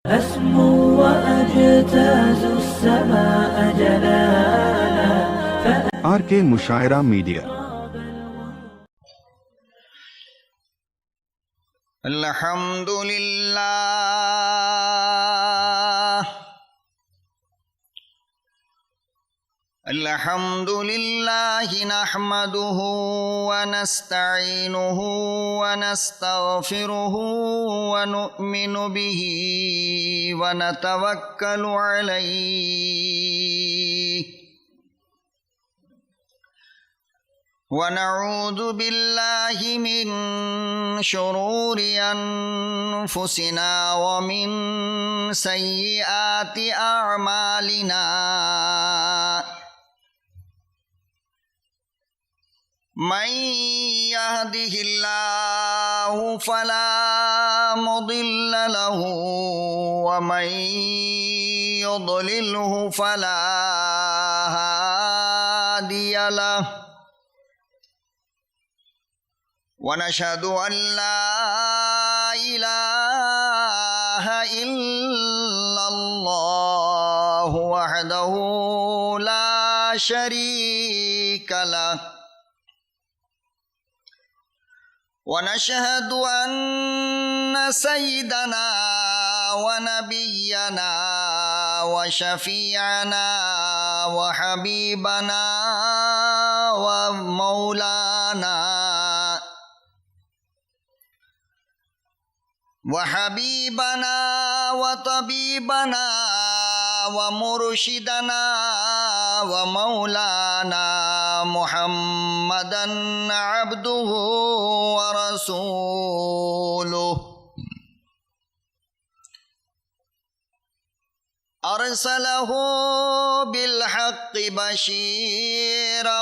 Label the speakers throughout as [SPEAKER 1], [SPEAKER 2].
[SPEAKER 1] أسمو وأجتاز السماء جلالا
[SPEAKER 2] RK مشاعرہ media.
[SPEAKER 3] الحمد للہ الحمد للہ نحمده ونستعینه ونستغفره ونؤمن به ونتوکل علیہ ونعوذ باللہ من شرور انفسنا ومن سیئات اعمالنا من يهده الله فلا مضل له ومن يضلله فلا هادي له ونشهد أن لا إله إلا الله وحده لا شريك له ونشهد أن سيدنا ونبينا وشفيعنا وحبيبنا ومولانا وطبيبنا ومرشدنا ومولانا محمدا عبده ورسوله أرسله بالحق بشيرا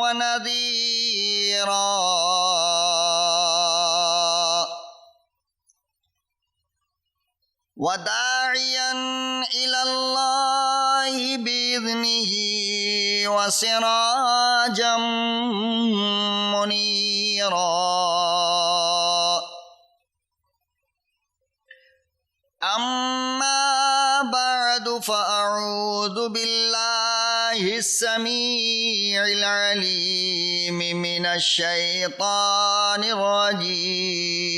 [SPEAKER 3] ونذيرا وداعيا إلى الله بإذنه وسراجا منيرا أما بعد فأعوذ بالله السميع العليم من الشيطان الرجيم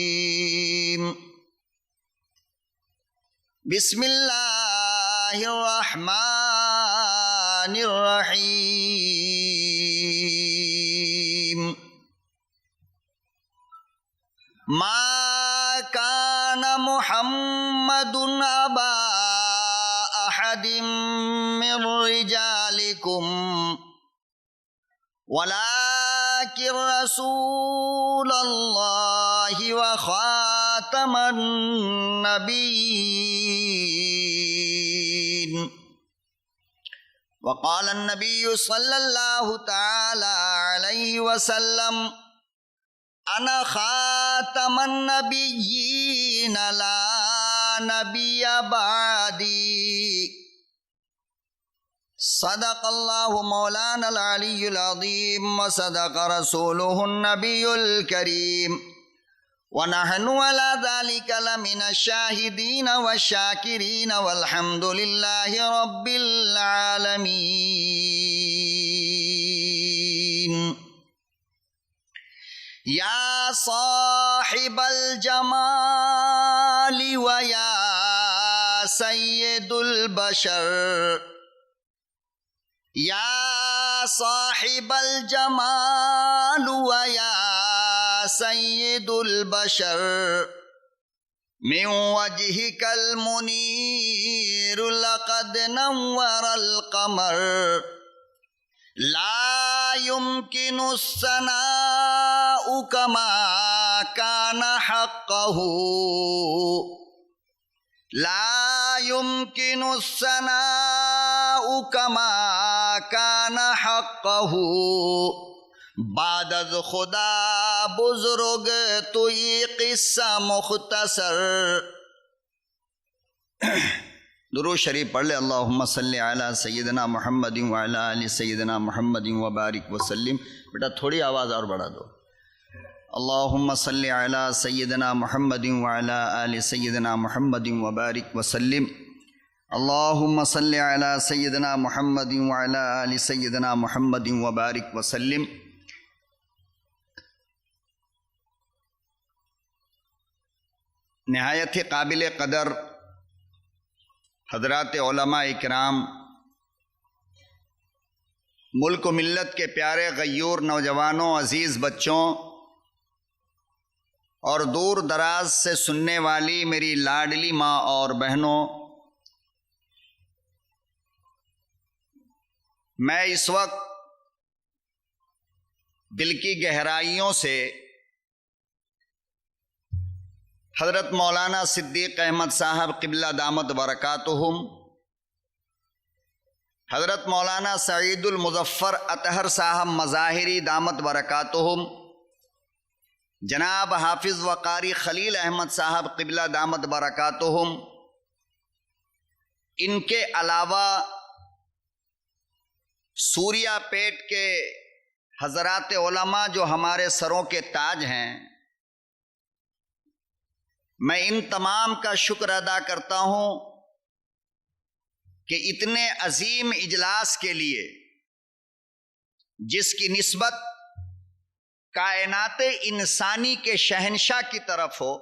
[SPEAKER 3] بسم الله الرحمن الرحيم ما كان محمد أبا أحد من رجالكم ولكن رسول الله وخاتم النبيين وقال النبي صلى الله تعالى عليه وسلم أنا خاتم النبيين لا نبي بعدي صدق الله مولانا العلي العظيم وصدق رسوله النبي الكريم ونحن على ذلك لمن الشاهدين والشاكرين والحمد لله رب العالمين يا صاحب الجمال ويا سيد البشر يا صاحب الجمال ويا سيد البشر من وجهك المنير لقد نور القمر لا يمكن الثناء كما كان حقه لا يمكن الثناء كما كان حقه بعد از خدا بزرگ تو یہ قصہ مختصر درود شریف پڑھ لے. اللہم صلی علی سیدنا محمد وعلی آل سیدنا محمد وبارک وسلم. بیٹا تھوڑی آواز اور بڑھا دو. اللہم صلی علی سیدنا محمد وعلی آل سیدنا محمد وبارک وسلم اللہم صلی علی سیدنا محمد وعلی آل سیدنا محمد وبارک وسلم۔ نہایت ہی قابل قدر حضرات علماء اکرام، ملک و ملت کے پیارے غیور نوجوانوں، عزیز بچوں اور دور دراز سے سننے والی میری لاڈلی ماں اور بہنوں، میں اس وقت دل کی گہرائیوں سے حضرت مولانا صدیق احمد صاحب قبلہ دامت برکاتہم، حضرت مولانا سعید المظفر اطہر صاحب مظاہری دامت برکاتہم، جناب حافظ وقاری خلیل احمد صاحب قبلہ دامت برکاتہم، ان کے علاوہ سوریا پیٹ کے حضرات علماء جو ہمارے سروں کے تاج ہیں، میں ان تمام کا شکر ادا کرتا ہوں کہ اتنے عظیم اجلاس کے لیے، جس کی نسبت کائنات انسانی کے شہنشاہ کی طرف ہو،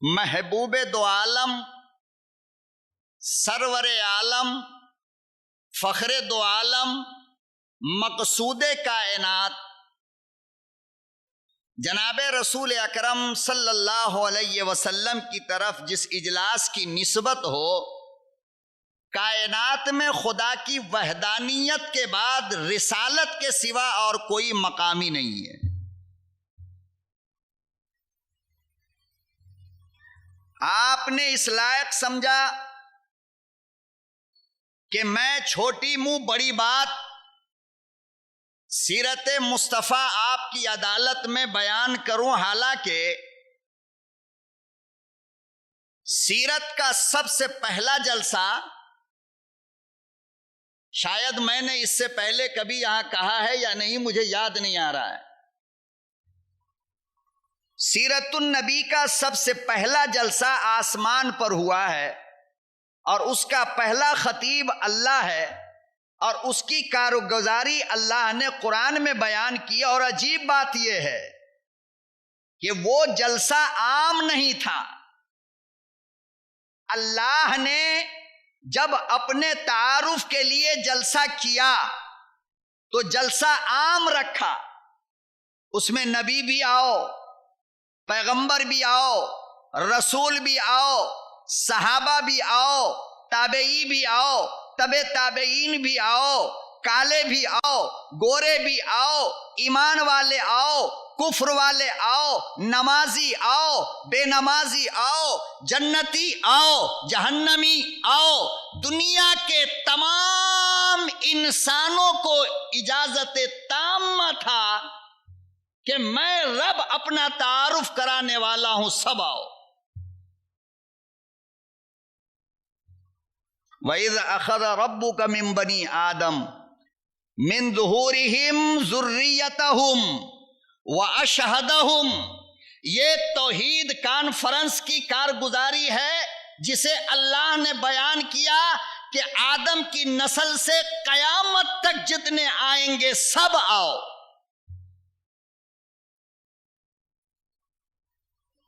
[SPEAKER 3] محبوب دو عالم، سرور عالم، فخر دو عالم، مقصود کائنات جناب رسول اکرم صلی اللہ علیہ وسلم کی طرف جس اجلاس کی نسبت ہو، کائنات میں خدا کی وحدانیت کے بعد رسالت کے سوا اور کوئی مقام ہی نہیں ہے۔ آپ نے اس لائق سمجھا کہ میں چھوٹی منہ بڑی بات سیرت مصطفیٰ آپ کی عدالت میں بیان کروں، حالانکہ سیرت کا سب سے پہلا جلسہ شاید میں نے اس سے پہلے کبھی یہاں کہا ہے یا نہیں، مجھے یاد نہیں آ رہا ہے۔ سیرت النبی کا سب سے پہلا جلسہ آسمان پر ہوا ہے، اور اس کا پہلا خطیب اللہ ہے، اور اس کی کارگزاری اللہ نے قرآن میں بیان کی۔ اور عجیب بات یہ ہے کہ وہ جلسہ عام نہیں تھا۔ اللہ نے جب اپنے تعارف کے لیے جلسہ کیا تو جلسہ عام رکھا، اس میں نبی بھی آؤ، پیغمبر بھی آؤ، رسول بھی آؤ، صحابہ بھی آؤ، تابعی بھی آؤ، تبع تابعین بھی آؤ، کالے بھی آؤ، گورے بھی آؤ، ایمان والے آؤ، کفر والے آؤ، نمازی آؤ، بے نمازی آؤ، جنتی آؤ، جہنمی آؤ۔ دنیا کے تمام انسانوں کو اجازت تامہ تھا کہ میں رب اپنا تعارف کرانے والا ہوں، سب آؤ۔ وَإِذْ أَخَذَ رَبُّكَ مِنْ بَنِي آدَمَ مِنْ ظُهُورِهِمْ ذُرِّيَّتَهُمْ وَأَشْهَدَهُمْ، یہ توحید کانفرنس کی کارگزاری ہے جسے اللہ نے بیان کیا کہ آدم کی نسل سے قیامت تک جتنے آئیں گے سب آؤ۔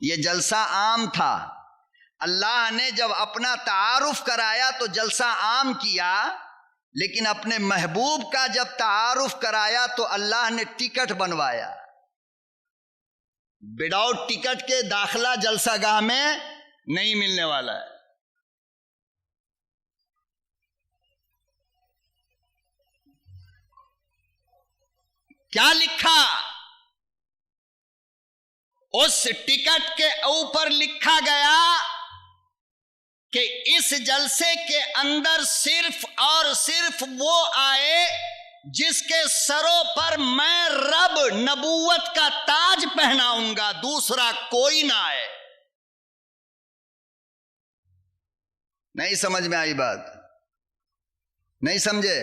[SPEAKER 3] یہ جلسہ عام تھا۔ اللہ نے جب اپنا تعارف کرایا تو جلسہ عام کیا، لیکن اپنے محبوب کا جب تعارف کرایا تو اللہ نے ٹکٹ بنوایا۔ وداؤٹ ٹکٹ کے داخلہ جلسہ گاہ میں نہیں ملنے والا ہے۔ کیا لکھا؟ اس ٹکٹ کے اوپر لکھا گیا کہ اس جلسے کے اندر صرف اور صرف وہ آئے جس کے سروں پر میں رب نبوت کا تاج پہناؤں گا، دوسرا کوئی نہ آئے۔ نہیں سمجھ میں آئی بات؟ نہیں سمجھے؟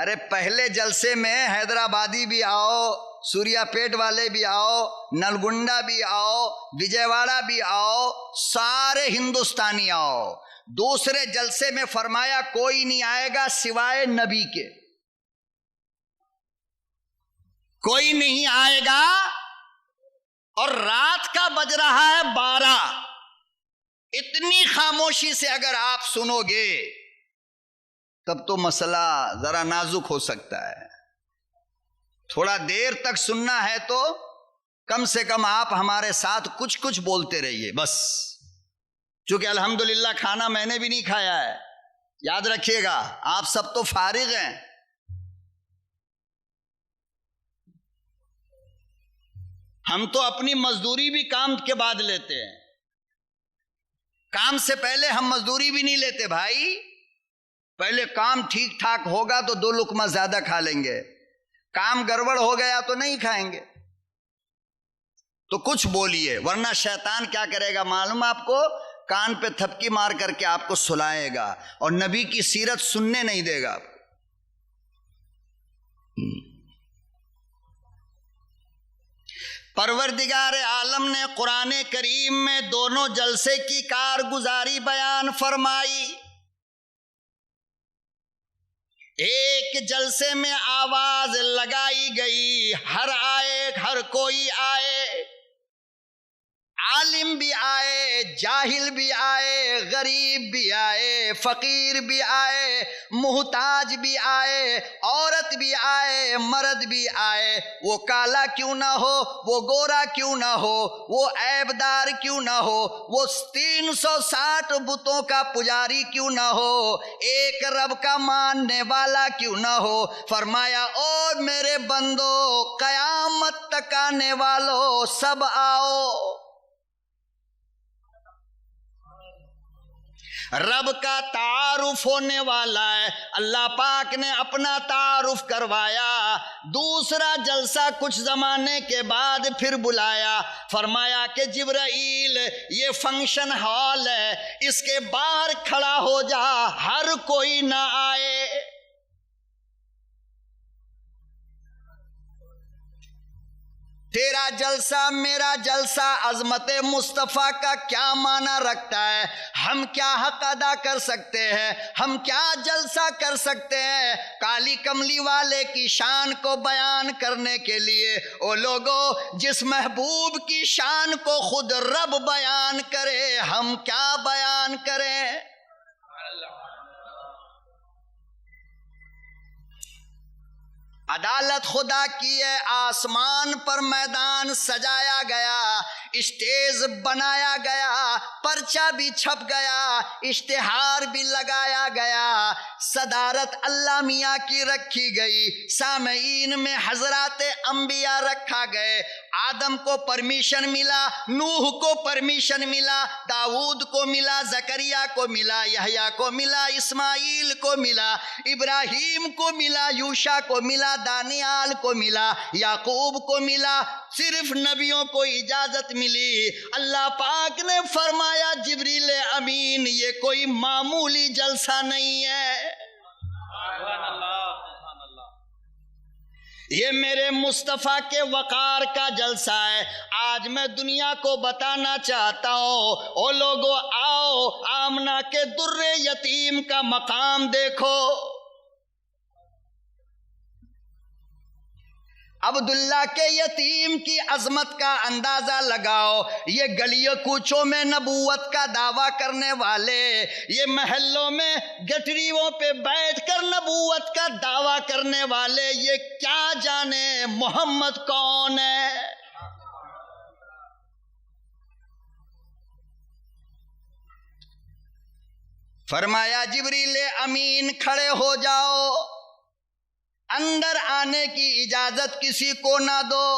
[SPEAKER 3] ارے پہلے جلسے میں حیدرآبادی بھی آؤ، سوریا پیٹ والے بھی آؤ، نلگنڈا بھی آؤ، وجے واڑا بھی آؤ، سارے ہندوستانی آؤ۔ دوسرے جلسے میں فرمایا کوئی نہیں آئے گا سوائے نبی کے، کوئی نہیں آئے گا۔ اور رات کا بج رہا ہے 12۔ اتنی خاموشی سے اگر آپ سنو گے تب تو مسئلہ ذرا نازک ہو سکتا ہے۔ تھوڑا دیر تک سننا ہے تو کم سے کم آپ ہمارے ساتھ کچھ بولتے رہیے بس، چونکہ الحمدللہ کھانا میں نے بھی نہیں کھایا ہے، یاد رکھیے گا آپ سب تو فارغ ہیں۔ ہم تو اپنی مزدوری بھی کام کے بعد لیتے ہیں، کام سے پہلے ہم مزدوری بھی نہیں لیتے بھائی۔ پہلے کام ٹھیک ٹھاک ہوگا تو 2 لقمہ زیادہ کھا لیں گے، کام گڑبڑ ہو گیا تو نہیں کھائیں گے۔ تو کچھ بولیے، ورنہ شیطان کیا کرے گا معلوم آپ کو؟ کان پہ تھپکی مار کر کے آپ کو سلائے گا اور نبی کی سیرت سننے نہیں دے گا۔ پروردگار عالم نے قرآن کریم میں دونوں جلسے کی کارگزاری بیان فرمائی۔ ایک جلسے میں آواز لگائی گئی، ہر کوئی آئے، عالم بھی آئے، جاہل بھی آئے، غریب بھی آئے، فقیر بھی آئے، محتاج بھی آئے، عورت بھی آئے، مرد بھی آئے، وہ کالا کیوں نہ ہو، وہ گورا کیوں نہ ہو، وہ عیب دار کیوں نہ ہو، وہ 360 بتوں کا پجاری کیوں نہ ہو، ایک رب کا ماننے والا کیوں نہ ہو۔ فرمایا او میرے بندو، قیامت تک آنے والو سب آؤ۔ رب کا تعارف ہونے والا ہے، اللہ پاک نے اپنا تعارف کروایا۔ دوسرا جلسہ کچھ زمانے کے بعد پھر بلایا، فرمایا کہ جبرائیل یہ فنکشن ہال ہے، اس کے باہر کھڑا ہو جا، ہر کوئی نہ آئے۔ تیرا جلسہ میرا جلسہ عظمت مصطفیٰ کا کیا معنی رکھتا ہے؟ ہم کیا حق ادا کر سکتے ہیں؟ ہم کیا جلسہ کر سکتے ہیں؟ کالی کملی والے کی شان کو بیان کرنے کے لیے او لوگوں، جس محبوب کی شان کو خود رب بیان کرے، ہم کیا بیان کریں؟ عدالت خدا کی ہے، آسمان پر میدان سجایا گیا، اسٹیج بنایا گیا، پرچہ بھی چھپ گیا، اشتہار بھی لگایا گیا، صدارت اللہ میاں کی رکھی گئی، سامعین میں حضرات انبیاء رکھا گئے۔ آدم کو پرمیشن ملا، نوح کو پرمیشن ملا، داؤد کو ملا، زکریا کو ملا، یحییٰ کو ملا، اسماعیل کو ملا، ابراہیم کو ملا، یوشع کو ملا، دانیال کو ملا، یعقوب کو ملا، صرف نبیوں کو اجازت ملی۔ اللہ پاک نے فرمایا جبریل امین یہ کوئی معمولی جلسہ نہیں ہے، یہ میرے مصطفیٰ کے وقار کا جلسہ ہے۔ آج میں دنیا کو بتانا چاہتا ہوں، او لوگو آؤ، آمنہ کے در یتیم کا مقام دیکھو، عبداللہ کے یتیم کی عظمت کا اندازہ لگاؤ۔ یہ گلیوں کوچوں میں نبوت کا دعویٰ کرنے والے، یہ محلوں میں گٹریوں پہ بیٹھ کر نبوت کا دعویٰ کرنے والے، یہ کیا جانے محمد کون ہے؟ فرمایا جبریل امین کھڑے ہو جاؤ، اندر آنے کی اجازت کسی کو نہ دو۔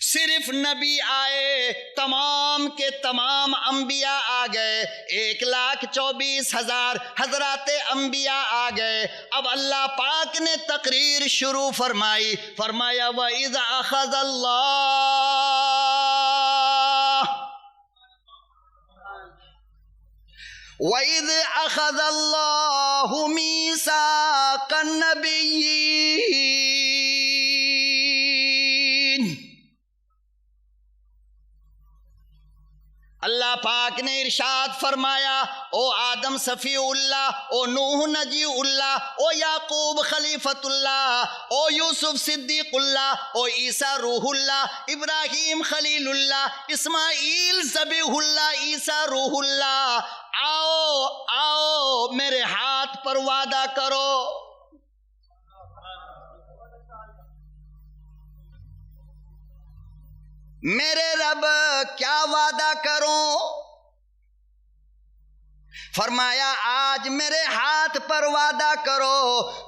[SPEAKER 3] صرف نبی آئے، تمام کے تمام انبیاء آ گئے، 1,24,000 حضرات انبیاء آ گئے۔ اب اللہ پاک نے تقریر شروع فرمائی، فرمایا وَإِذْ أَخَذَ اللَّهُ وَإِذْ أَخَذَ اللَّهُ مِيثَاقَ النَّبِيِّينَ، اللہ پاک نے ارشاد فرمایا، او آدم صفی اللہ، او نوح نجی اللہ، او یعقوب خلیفۃ اللہ، او یوسف صدیق اللہ، او عیسیٰ روح اللہ، ابراہیم خلیل اللہ، اسماعیل ذبیح اللہ، عیسیٰ روح اللہ، آؤ آؤ میرے ہاتھ پر وعدہ کرو۔ میرے رب کیا وعدہ کروں؟ فرمایا آج میرے ہاتھ پر وعدہ کرو،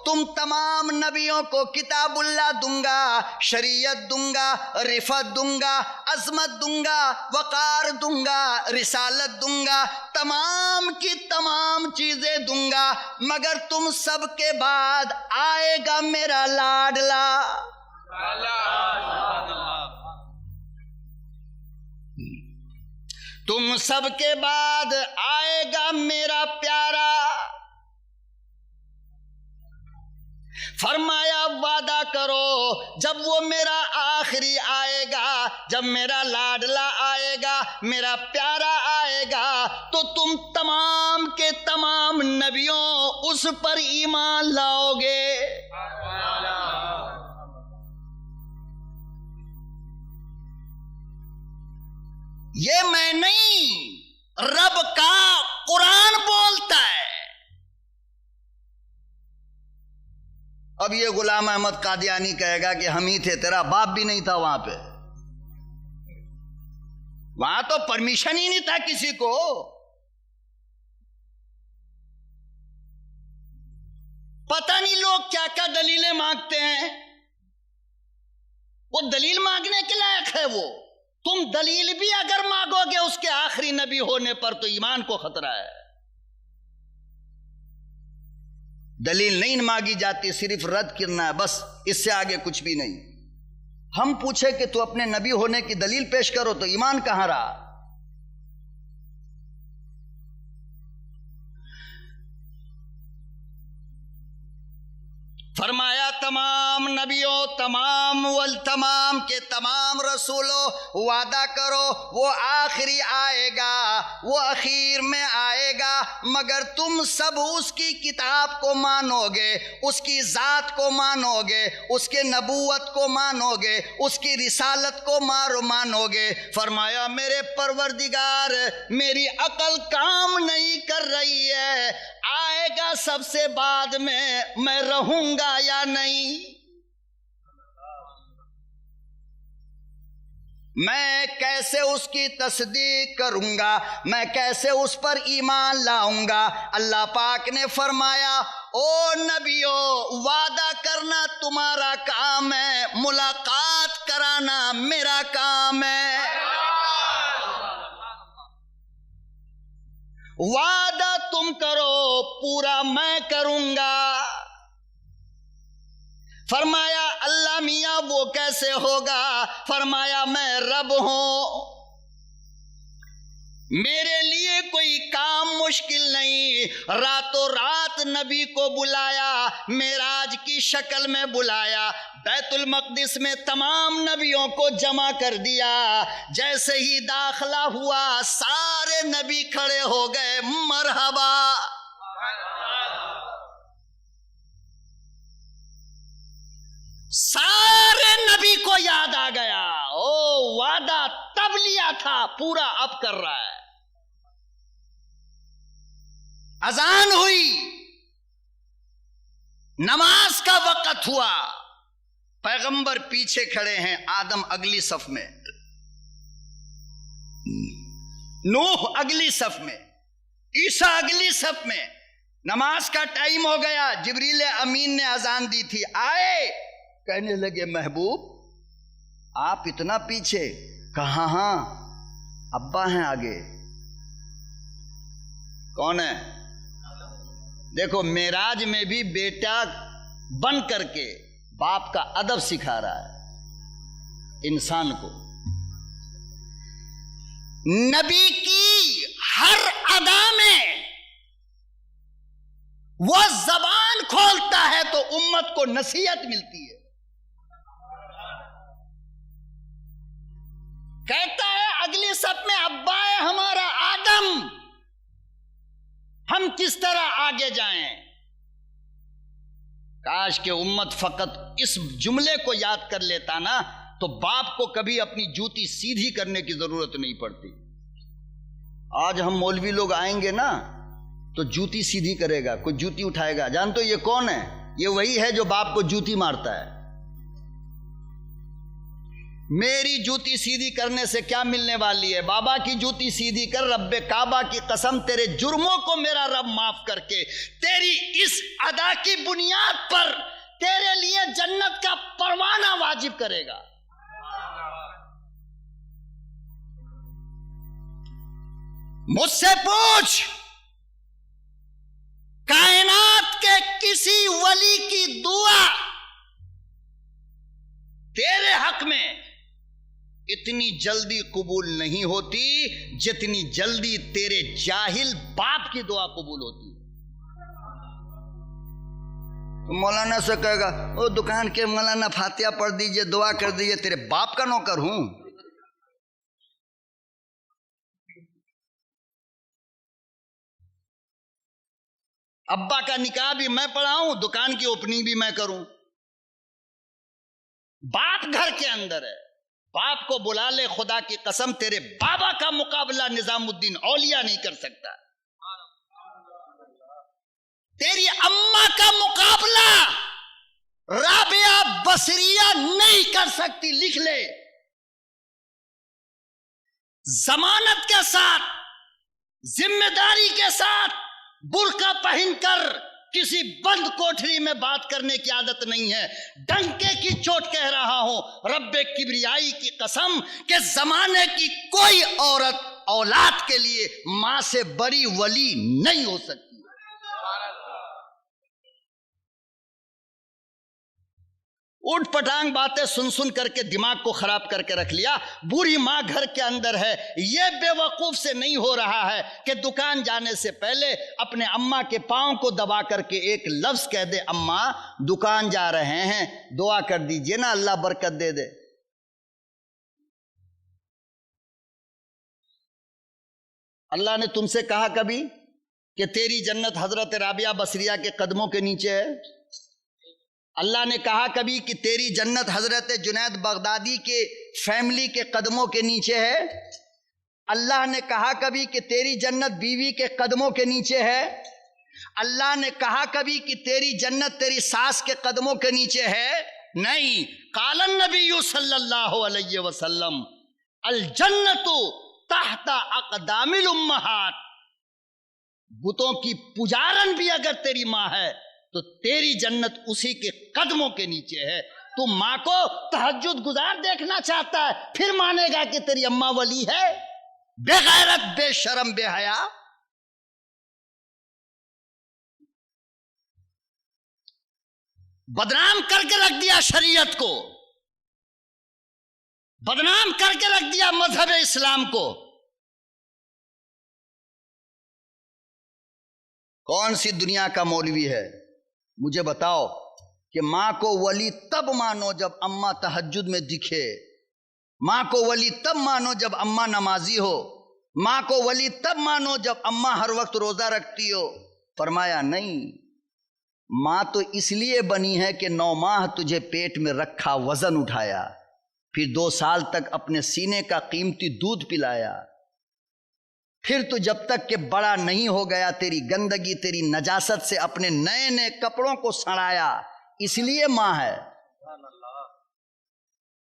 [SPEAKER 3] تم تمام نبیوں کو کتاب اللہ دوں گا، شریعت دوں گا، رفعت دوں گا، عظمت دوں گا، وقار دوں گا، رسالت دوں گا، تمام کی تمام چیزیں دوں گا، مگر تم سب کے بعد آئے گا میرا لاڈلا۔ تم سب کے بعد آئے گا میرا پیارا۔ فرمایا وعدہ کرو، جب وہ میرا آخری آئے گا، جب میرا لاڈلا آئے گا، میرا پیارا آئے گا، تو تم تمام کے تمام نبیوں اس پر ایمان لاؤ گے۔ یہ میں نہیں، رب کا قرآن بولتا ہے۔ اب یہ غلام احمد قادیانی کہے گا کہ ہم ہی تھے، تیرا باپ بھی نہیں تھا وہاں پہ، وہاں تو پرمیشن ہی نہیں تھا کسی کو۔ پتہ نہیں لوگ کیا کیا دلیلیں مانگتے ہیں، وہ دلیل مانگنے کے لائق ہے وہ۔ تم دلیل بھی اگر مانگو گے اس کے آخری نبی ہونے پر تو ایمان کو خطرہ ہے۔ دلیل نہیں مانگی جاتی، صرف رد کرنا ہے بس، اس سے آگے کچھ بھی نہیں۔ ہم پوچھے کہ تو اپنے نبی ہونے کی دلیل پیش کرو تو ایمان کہاں رہا؟ فرمایا تمام نبیوں، تمام والتمام کے تمام رسولوں وعدہ کرو، وہ آخری آئے گا، وہ اخیر میں آئے گا، مگر تم سب اس کی کتاب کو مانو گے، اس کی ذات کو مانو گے، اس کے نبوت کو مانو گے، اس کی رسالت کو مانو گے۔ فرمایا میرے پروردگار، میری عقل کام نہیں کر رہی ہے، آئے گا سب سے بعد میں رہوں گا یا نہیں؟ میں کیسے اس کی تصدیق کروں گا؟ میں کیسے اس پر ایمان لاؤں گا؟ اللہ پاک نے فرمایا او نبیو، وعدہ کرنا تمہارا کام ہے، ملاقات کرانا میرا کام ہے۔ وعدہ تم کرو، پورا میں کروں گا۔ فرمایا اللہ میاں وہ کیسے ہوگا؟ فرمایا میں رب ہوں، میرے لیے کوئی کام مشکل نہیں۔ راتوں رات نبی کو بلایا، معراج کی شکل میں بلایا، بیت المقدس میں تمام نبیوں کو جمع کر دیا۔ جیسے ہی داخلہ ہوا سارے نبی کھڑے ہو گئے، مرحبا۔ سارے نبی کو یاد آ گیا، او وعدہ تب لیا تھا، پورا اب کر رہا ہے۔ اذان ہوئی، نماز کا وقت ہوا، پیغمبر پیچھے کھڑے ہیں، آدم اگلی صف میں، نوح اگلی صف میں، عیسیٰ اگلی صف میں۔ نماز کا ٹائم ہو گیا، جبریل امین نے اذان دی تھی، آئے، کہنے لگے محبوب آپ اتنا پیچھے؟ کہا ہاں ابا ہیں آگے۔ کون ہے؟ دیکھو معراج میں بھی بیٹا بن کر کے باپ کا ادب سکھا رہا ہے انسان کو۔ نبی کی ہر ادا میں وہ زبان کھولتا ہے تو امت کو نصیحت ملتی ہے. کہتا ہے اگلی صف میں ابا ہے ہمارا آدم، ہم کس طرح آگے جائیں. کاش کہ امت فقط اس جملے کو یاد کر لیتا نا تو باپ کو کبھی اپنی جوتی سیدھی کرنے کی ضرورت نہیں پڑتی. آج ہم مولوی لوگ آئیں گے نا تو جوتی سیدھی کرے گا، کوئی جوتی اٹھائے گا، جان تو یہ کون ہے؟ یہ وہی ہے جو باپ کو جوتی مارتا ہے. میری جوتی سیدھی کرنے سے کیا ملنے والی ہے؟ بابا کی جوتی سیدھی کر. رب کعبہ کی قسم تیرے جرموں کو میرا رب معاف کر کے تیری اس ادا کی بنیاد پر تیرے لیے جنت کا پروانہ واجب کرے گا. مجھ سے پوچھ، کائنات کے کسی ولی کی دعا تیرے حق میں اتنی جلدی قبول نہیں ہوتی جتنی جلدی تیرے جاہل باپ کی دعا قبول ہوتی. مولانا سے کہے گا وہ دکان کے مولانا فاتحہ پڑھ دیجئے، دعا کر دیجئے، تیرے باپ کا نوکر ہوں. ابا کا نکاح بھی میں پڑھاؤں، دکان کی اوپننگ بھی میں کروں. باپ گھر کے اندر ہے، باپ کو بلا لے، خدا کی قسم تیرے بابا کا مقابلہ نظام الدین اولیاء نہیں کر سکتا. تیری اماں کا مقابلہ رابعہ بصریہ نہیں کر سکتی. لکھ لے. ضمانت کے ساتھ، ذمہ داری کے ساتھ برقع پہن کر کسی بند کوٹھری میں بات کرنے کی عادت نہیں ہے. ڈنکے کی چوٹ کہہ رہا ہوں رب کبریائی کی قسم کہ زمانے کی کوئی عورت اولاد کے لیے ماں سے بڑی ولی نہیں ہو سکتی. اٹھ پٹانگ باتیں سن سن کر کے دماغ کو خراب کر کے رکھ لیا. بری ماں گھر کے اندر ہے. یہ بے وقوف سے نہیں ہو رہا ہے کہ دکان جانے سے پہلے اپنے اماں کے پاؤں کو دبا کر کے ایک لفظ کہہ دے، اماں دکان جا رہے ہیں، دعا کر دیجئے نا اللہ برکت دے دے. اللہ نے تم سے کہا کبھی کہ تیری جنت حضرت رابعہ بصریہ کے قدموں کے نیچے ہے؟ اللہ نے کہا کبھی کہ تیری جنت حضرت جنید بغدادی کے فیملی کے قدموں کے نیچے ہے؟ اللہ نے کہا کبھی کہ تیری جنت بیوی کے قدموں کے نیچے ہے؟ اللہ نے کہا کبھی کہ تیری جنت تیری ساس کے قدموں کے نیچے ہے؟ نہیں. قال النبی صلی اللہ علیہ وسلم الجنت تحت اقدام الامہات. بتوں کی پجارن بھی اگر تیری ماں ہے تو تیری جنت اسی کے قدموں کے نیچے ہے. تو ماں کو تہجد گزار دیکھنا چاہتا ہے، پھر مانے گا کہ تیری اماں ولی ہے؟ بے غیرت، بے شرم، بے حیا. بدنام کر کے رکھ دیا شریعت کو، بدنام کر کے رکھ دیا مذہب اسلام کو. کون سی دنیا کا مولوی ہے مجھے بتاؤ کہ ماں کو ولی تب مانو جب اماں تہجد میں دکھے، ماں کو ولی تب مانو جب اماں نمازی ہو، ماں کو ولی تب مانو جب اماں ہر وقت روزہ رکھتی ہو. فرمایا نہیں، ماں تو اس لیے بنی ہے کہ 9 ماہ تجھے پیٹ میں رکھا، وزن اٹھایا، پھر 2 سال تک اپنے سینے کا قیمتی دودھ پلایا، پھر تو جب تک کہ بڑا نہیں ہو گیا تیری گندگی، تیری نجاست سے اپنے نئے نئے کپڑوں کو سڑایا. اس لیے ماں ہے.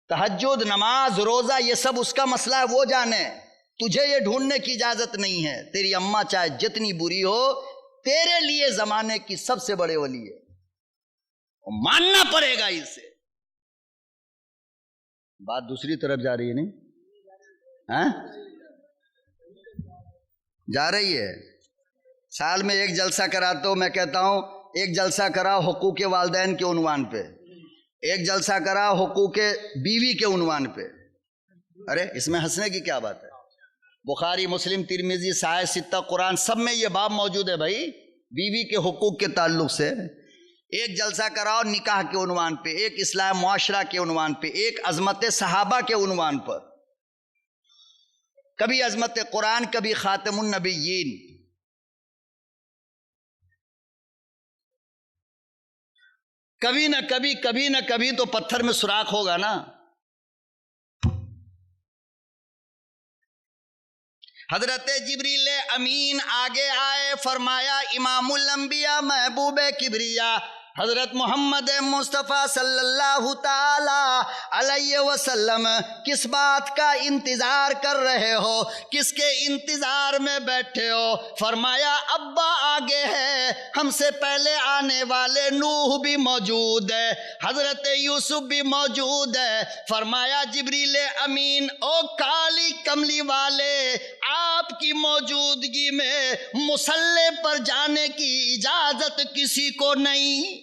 [SPEAKER 3] تہجد، نماز، روزہ یہ سب اس کا مسئلہ ہے، وہ جانے. تجھے یہ ڈھونڈنے کی اجازت نہیں ہے. تیری اماں چاہے جتنی بری ہو تیرے لیے زمانے کی سب سے بڑے ولی ہے، ماننا پڑے گا اسے. بات دوسری طرف جا رہی ہے نہیں؟ ہاں جا رہی ہے. سال میں ایک جلسہ کراتا ہوں، میں کہتا ہوں ایک جلسہ کرا حقوق والدین کے عنوان پہ، ایک جلسہ کرا حقوق بیوی کے عنوان پہ. ارے اس میں ہنسنے کی کیا بات ہے؟ بخاری، مسلم، ترمذی، صحیح ستہ، قرآن سب میں یہ باب موجود ہے بھائی. بیوی کے حقوق کے تعلق سے ایک جلسہ کراؤ نکاح کے عنوان پہ، ایک اصلاح معاشرہ کے عنوان پہ، ایک عظمت صحابہ کے عنوان پر، کبھی عظمت قرآن، کبھی خاتم النبیین۔ کبھی نہ کبھی تو پتھر میں سوراخ ہوگا نا۔ حضرت جبریل امین آگے آئے، فرمایا امام الانبیاء محبوب کبریا حضرت محمد مصطفیٰ صلی اللہ تعالی علیہ وسلم کس بات کا انتظار کر رہے ہو، کس کے انتظار میں بیٹھے ہو؟ فرمایا ابا آگے ہے، ہم سے پہلے آنے والے نوح بھی موجود ہے، حضرت یوسف بھی موجود ہے۔ فرمایا جبریل امین او کالی کملی والے، آپ کی موجودگی میں مصلی پر جانے کی اجازت کسی کو نہیں۔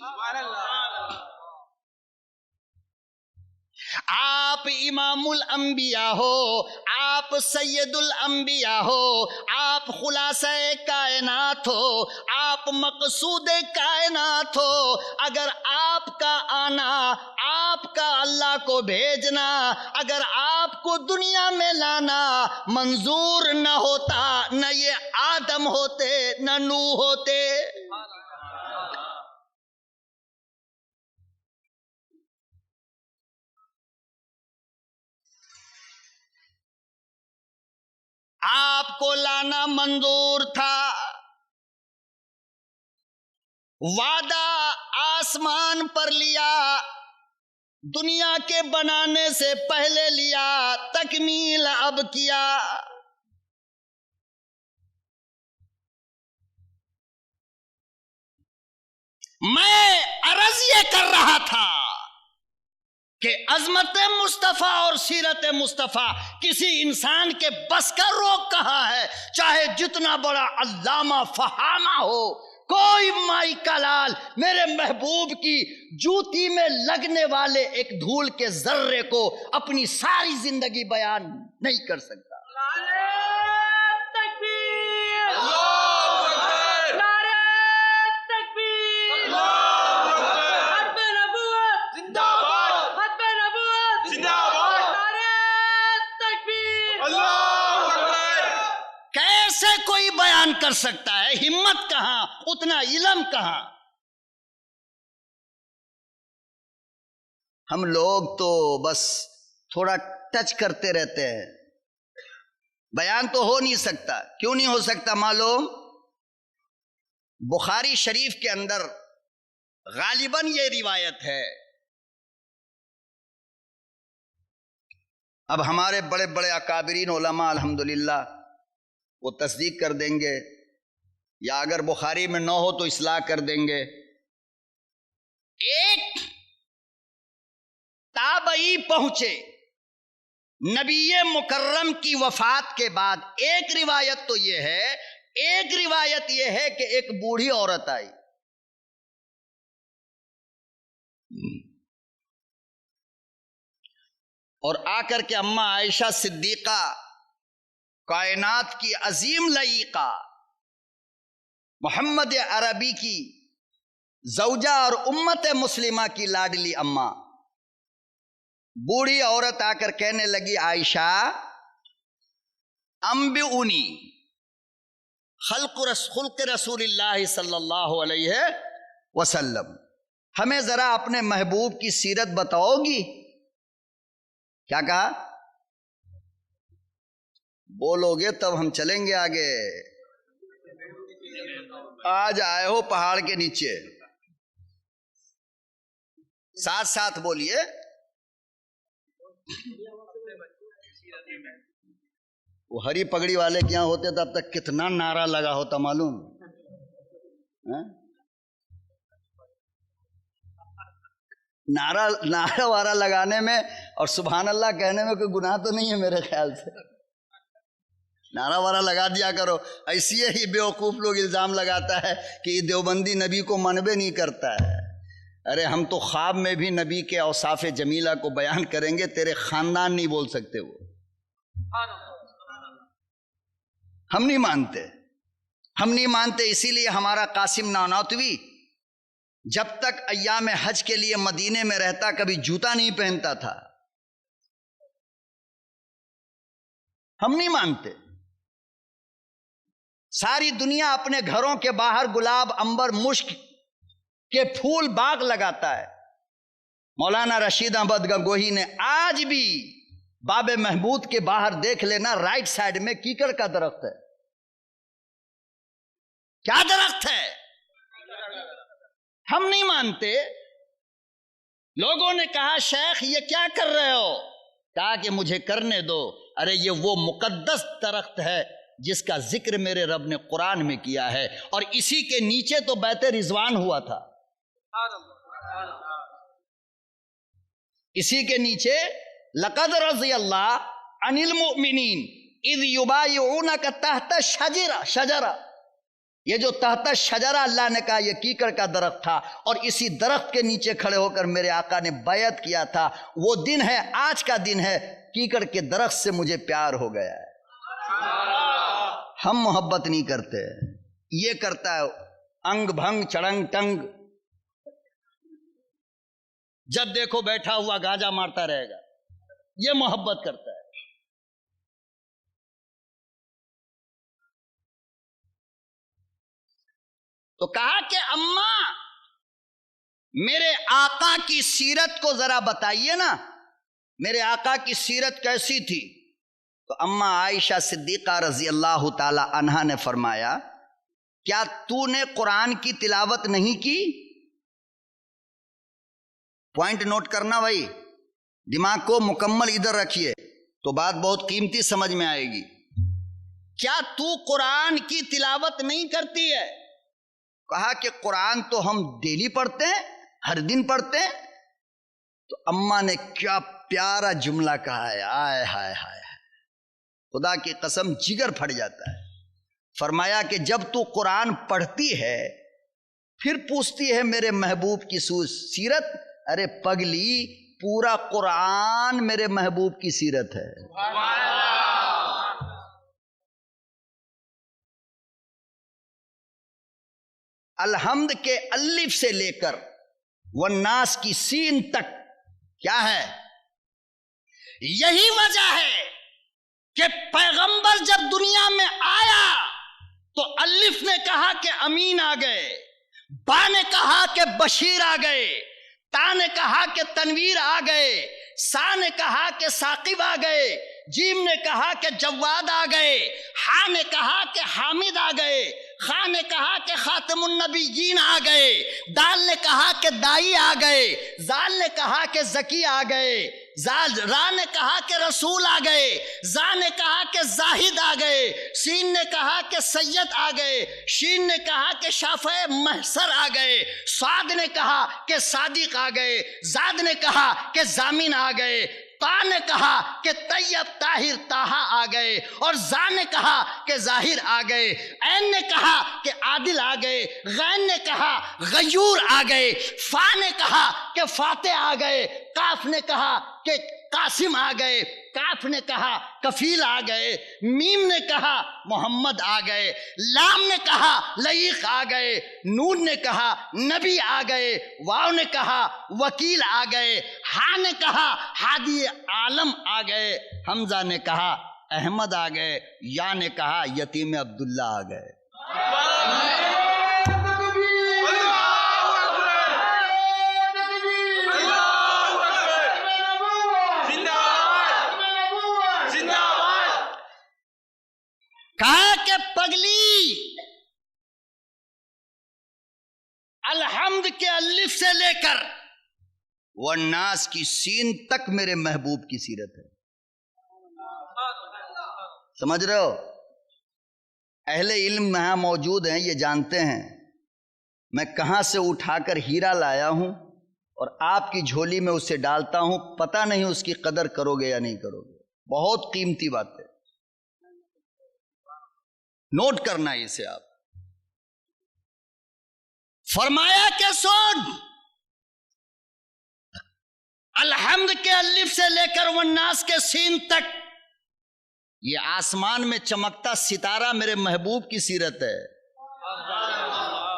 [SPEAKER 3] آپ امام الانبیاء ہو، آپ سید الانبیاء ہو، آپ خلاصہ کائنات ہو، آپ مقصود کائنات ہو۔ اگر آپ کا آنا، آپ کا اللہ کو بھیجنا، اگر آپ کو دنیا میں لانا منظور نہ ہوتا، نہ یہ آدم ہوتے نہ نوح ہوتے۔ آپ کو لانا منظور تھا، وعدہ آسمان پر لیا، دنیا کے بنانے سے پہلے لیا، تکمیل اب کیا۔ میں عرض یہ کر رہا تھا کہ عظمت مصطفیٰ اور سیرت مصطفیٰ کسی انسان کے بس کا روک کہاں ہے، چاہے جتنا بڑا علامہ فہامہ ہو۔ کوئی مائی کا لال میرے محبوب کی جوتی میں لگنے والے ایک دھول کے ذرے کو اپنی ساری زندگی بیان نہیں کر سکتا۔ کوئی بیان کر سکتا ہے؟ ہمت کہاں، اتنا علم کہاں؟ ہم لوگ تو بس تھوڑا ٹچ کرتے رہتے ہیں، بیان تو ہو نہیں سکتا۔ کیوں نہیں ہو سکتا معلوم؟ بخاری شریف کے اندر غالباً یہ روایت ہے، اب ہمارے بڑے بڑے اکابرین علماء الحمدللہ وہ تصدیق کر دیں گے، یا اگر بخاری میں نہ ہو تو اصلاح کر دیں گے۔ ایک تابعی پہنچے نبی مکرم کی وفات کے بعد، ایک روایت تو یہ ہے، ایک روایت یہ ہے کہ ایک بوڑھی عورت آئی، اور آ کر کے اماں عائشہ صدیقہ کائنات کی عظیم لعیقہ محمد عربی کی زوجہ اور امت مسلمہ کی لاڈلی اماں، بوڑھی عورت آ کر کہنے لگی عائشہ انبئونی خلق رسول اللہ صلی اللہ علیہ وسلم، ہمیں ذرا اپنے محبوب کی سیرت بتاؤ گی؟ کیا کہا؟ بولو گے تب ہم چلیں گے آگے۔ آج آئے ہو پہاڑ کے نیچے، ساتھ ساتھ بولیے۔ وہ ہری پگڑی والے کیا ہوتے تب تک کتنا نعرہ لگا ہوتا معلوم؟ نعرہ وارہ لگانے میں اور سبحان اللہ کہنے میں کوئی گناہ تو نہیں ہے میرے خیال سے۔ نعرہ وارہ لگا دیا کرو۔ ایسی ہی بیوقوف لوگ الزام لگاتا ہے کہ یہ دیوبندی نبی کو منبع نہیں کرتا ہے۔ ارے ہم تو خواب میں بھی نبی کے اوصاف جمیلہ کو بیان کریں گے، تیرے خاندان نہیں بول سکتے، وہ ہم نہیں مانتے۔ ہم نہیں مانتے، اسی لیے ہمارا قاسم نانوتوی جب تک ایام حج کے لیے مدینے میں رہتا کبھی جوتا نہیں پہنتا تھا. ہم نہیں مانتے. ساری دنیا اپنے گھروں کے باہر گلاب، عنبر، مشک کے پھول باغ لگاتا ہے. مولانا رشید احمد گنگوہی نے آج بھی باب محمود کے باہر دیکھ لینا، رائٹ سائڈ میں کیکر کا درخت ہے. کیا درخت ہے؟ ہم نہیں مانتے. لوگوں نے کہا شیخ یہ کیا کر رہے ہو؟ کہا کہ مجھے کرنے دو. ارے یہ وہ مقدس درخت ہے جس کا ذکر میرے رب نے قرآن میں کیا ہے، اور اسی کے نیچے تو بیت رضوان ہوا تھا. اسی کے نیچے لقد رضی اللہ عن المؤمنین اذ یبایعونک تحت شجرہ. یہ جو تحت شجرہ اللہ نے کہا یہ کیکر کا درخت تھا، اور اسی درخت کے نیچے کھڑے ہو کر میرے آقا نے بیعت کیا تھا. وہ دن ہے، آج کا دن ہے. کیکر کے درخت سے مجھے پیار ہو گیا ہے. ہم محبت نہیں کرتے، یہ کرتا ہے انگ بھنگ چڑنگ ٹنگ. جب دیکھو بیٹھا ہوا گاجا مارتا رہے گا، یہ محبت کرتا ہے. تو کہا کہ اماں میرے آقا کی سیرت کو ذرا بتائیے نا، میرے آقا کی سیرت کیسی تھی؟ تو اماں عائشہ صدیقہ رضی اللہ تعالی عنہا نے فرمایا، کیا تو نے قرآن کی تلاوت نہیں کی؟ پوائنٹ نوٹ کرنا بھائی، دماغ کو مکمل ادھر رکھیے تو بات بہت قیمتی سمجھ میں آئے گی. کیا تو قرآن کی تلاوت نہیں کرتی ہے؟ کہا کہ قرآن تو ہم ڈیلی پڑھتے ہیں، ہر دن پڑھتے ہیں. تو اماں نے کیا پیارا جملہ کہا ہے، آئے ہائے ہائے، خدا کی قسم جگر پھٹ جاتا ہے. فرمایا کہ جب تو قرآن پڑھتی ہے پھر پوچھتی ہے میرے محبوب کی سیرت. ارے پگلی، پورا قرآن میرے محبوب کی سیرت ہے. الحمد کے الف سے لے کر والناس کی سین تک کیا ہے؟ یہی وجہ ہے کہ پیغمبر جب دنیا میں آیا تو الف نے کہا کہ امین آ گئے، با نے کہا کہ بشیر آ گئے، تا نے کہا کہ تنویر آ گئے، سا نے کہا کہ ثاقب آ گئے، جیم نے کہا کہ جواد آ گئے، ہا نے کہا کہ حامد آ گئے، خا نے کہا کہ خاتم النبیین آ گئے، دال نے کہا کہ دائی آ گئے، زال نے کہا کہ زکی آ گئے، را نے کہا کہ رسول آ گئے، زا نے کہا کہ زاہد آ گئے، سین نے کہا کہ سید آ گئے، شین نے کہا کہ شافع محسر آ گئے، صاد نے کہا کہ صادق آ گئے، زاد نے کہا کہ زامین آ گئے، تا نے کہا کہ طیب طاہر طاہا آ گئے، اور زا نے کہا کہ ظاہر آ گئے، عین نے کہا کہ عادل آ گئے، غین نے کہا غیور آ گئے، فا نے کہا کہ فاتح آ گئے، کاف نے کہا کہ قاسم آ گئے، کاف نے کہا کفیل آ گئے، میم نے کہا محمد آ گئے، لام نے کہا لعیق آ گئے، نون نے کہا نبی آ گئے، واو نے کہا وکیل آ گئے، ہا نے کہا ہادی عالم آ گئے، حمزہ نے کہا احمد آ گئے، یا نے کہا یتیم عبداللہ آ گئے. کہا کہ پگلی، الحمد کے الف سے لے کر والناس کی سین تک میرے محبوب کی سیرت ہے. سمجھ رہے ہو؟ اہل علم یہاں موجود ہیں، یہ جانتے ہیں میں کہاں سے اٹھا کر ہیرا لایا ہوں اور آپ کی جھولی میں اسے ڈالتا ہوں. پتہ نہیں اس کی قدر کرو گے یا نہیں کرو گے. بہت قیمتی بات ہے، نوٹ کرنا ہے اسے. آپ فرمایا کہ سن، الحمد کے الف سے لے کر والناس کے سین تک یہ آسمان میں چمکتا ستارہ میرے محبوب کی سیرت ہے.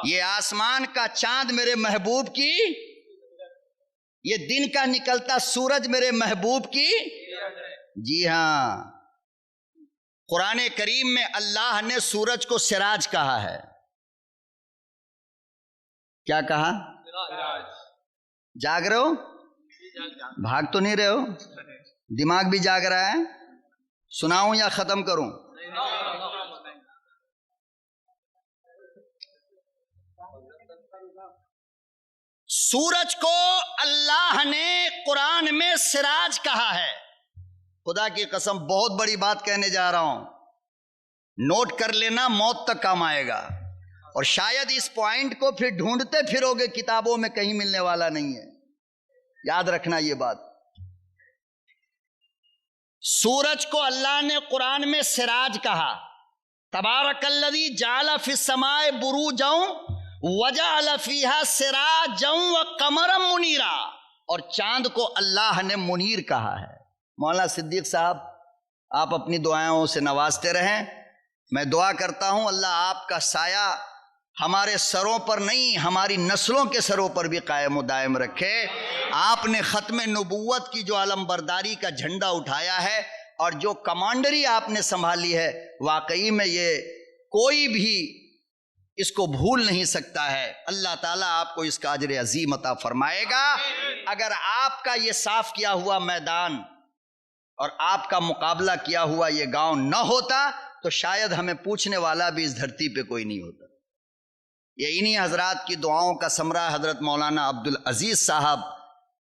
[SPEAKER 3] یہ آسمان کا چاند میرے محبوب کی، یہ دن کا نکلتا سورج میرے محبوب کی، جی ہاں، قرآن کریم میں اللہ نے سورج کو سراج کہا ہے۔ کیا کہا؟ جاگ رہے ہو؟ بھاگ تو نہیں رہے ہو؟ دماغ بھی جاگ رہا ہے؟ سناؤں یا ختم کروں؟ سورج کو اللہ نے قرآن میں سراج کہا ہے۔ خدا کی قسم بہت بڑی بات کہنے جا رہا ہوں، نوٹ کر لینا، موت تک کام آئے گا، اور شاید اس پوائنٹ کو پھر ڈھونڈتے پھرو گے، کتابوں میں کہیں ملنے والا نہیں ہے، یاد رکھنا یہ بات۔ سورج کو اللہ نے قرآن میں سراج کہا، تبارک الذی جعل فی السماء بروجا وجعل فیہا سراجا وقمرا منیرا، اور چاند کو اللہ نے منیر کہا ہے۔ مولانا صدیق صاحب آپ اپنی دعاؤں سے نوازتے رہیں، میں دعا کرتا ہوں اللہ آپ کا سایہ ہمارے سروں پر نہیں، ہماری نسلوں کے سروں پر بھی قائم و دائم رکھے۔ آپ نے ختم نبوت کی جو علم برداری کا جھنڈا اٹھایا ہے اور جو کمانڈری آپ نے سنبھالی ہے، واقعی میں یہ کوئی بھی اس کو بھول نہیں سکتا ہے۔ اللہ تعالیٰ آپ کو اس کا اجر عظیم عطا فرمائے گا۔ اگر آپ کا یہ صاف کیا ہوا میدان اور آپ کا مقابلہ کیا ہوا یہ گاؤں نہ ہوتا تو شاید ہمیں پوچھنے والا بھی اس دھرتی پہ کوئی نہیں ہوتا۔ یہ انہی حضرات کی دعاؤں کا ثمرہ حضرت مولانا عبدالعزیز صاحب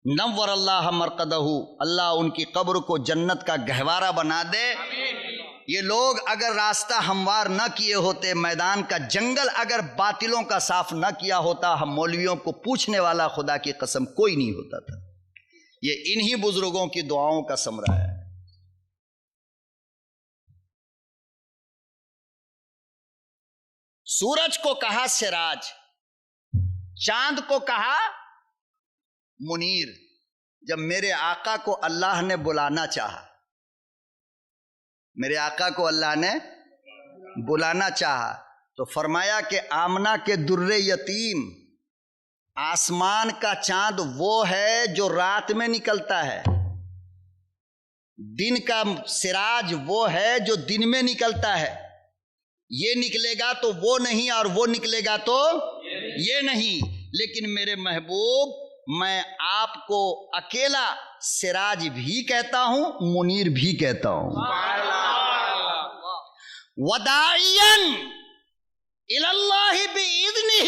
[SPEAKER 3] نور اللہ مرقدہ، اللہ ان کی قبر کو جنت کا گہوارہ بنا دے۔ یہ لوگ اگر راستہ ہموار نہ کیے ہوتے، میدان کا جنگل اگر باطلوں کا صاف نہ کیا ہوتا، ہم مولویوں کو پوچھنے والا خدا کی قسم کوئی نہیں ہوتا تھا۔ یہ انہی بزرگوں کی دعاؤں کا ثمرہ ہے۔ سورج کو کہا سراج، چاند کو کہا منیر۔ جب میرے آقا کو اللہ نے بلانا چاہا، میرے آقا کو اللہ نے بلانا چاہا تو فرمایا کہ آمنہ کے در یتیم، آسمان کا چاند وہ ہے جو رات میں نکلتا ہے، دن کا سراج وہ ہے جو دن میں نکلتا ہے۔ یہ نکلے گا تو وہ نہیں، اور وہ نکلے گا تو یہ نہیں، لیکن میرے محبوب میں آپ کو اکیلا سراج بھی کہتا ہوں، منیر بھی کہتا ہوں۔ وداعیا الی اللہ باذنہ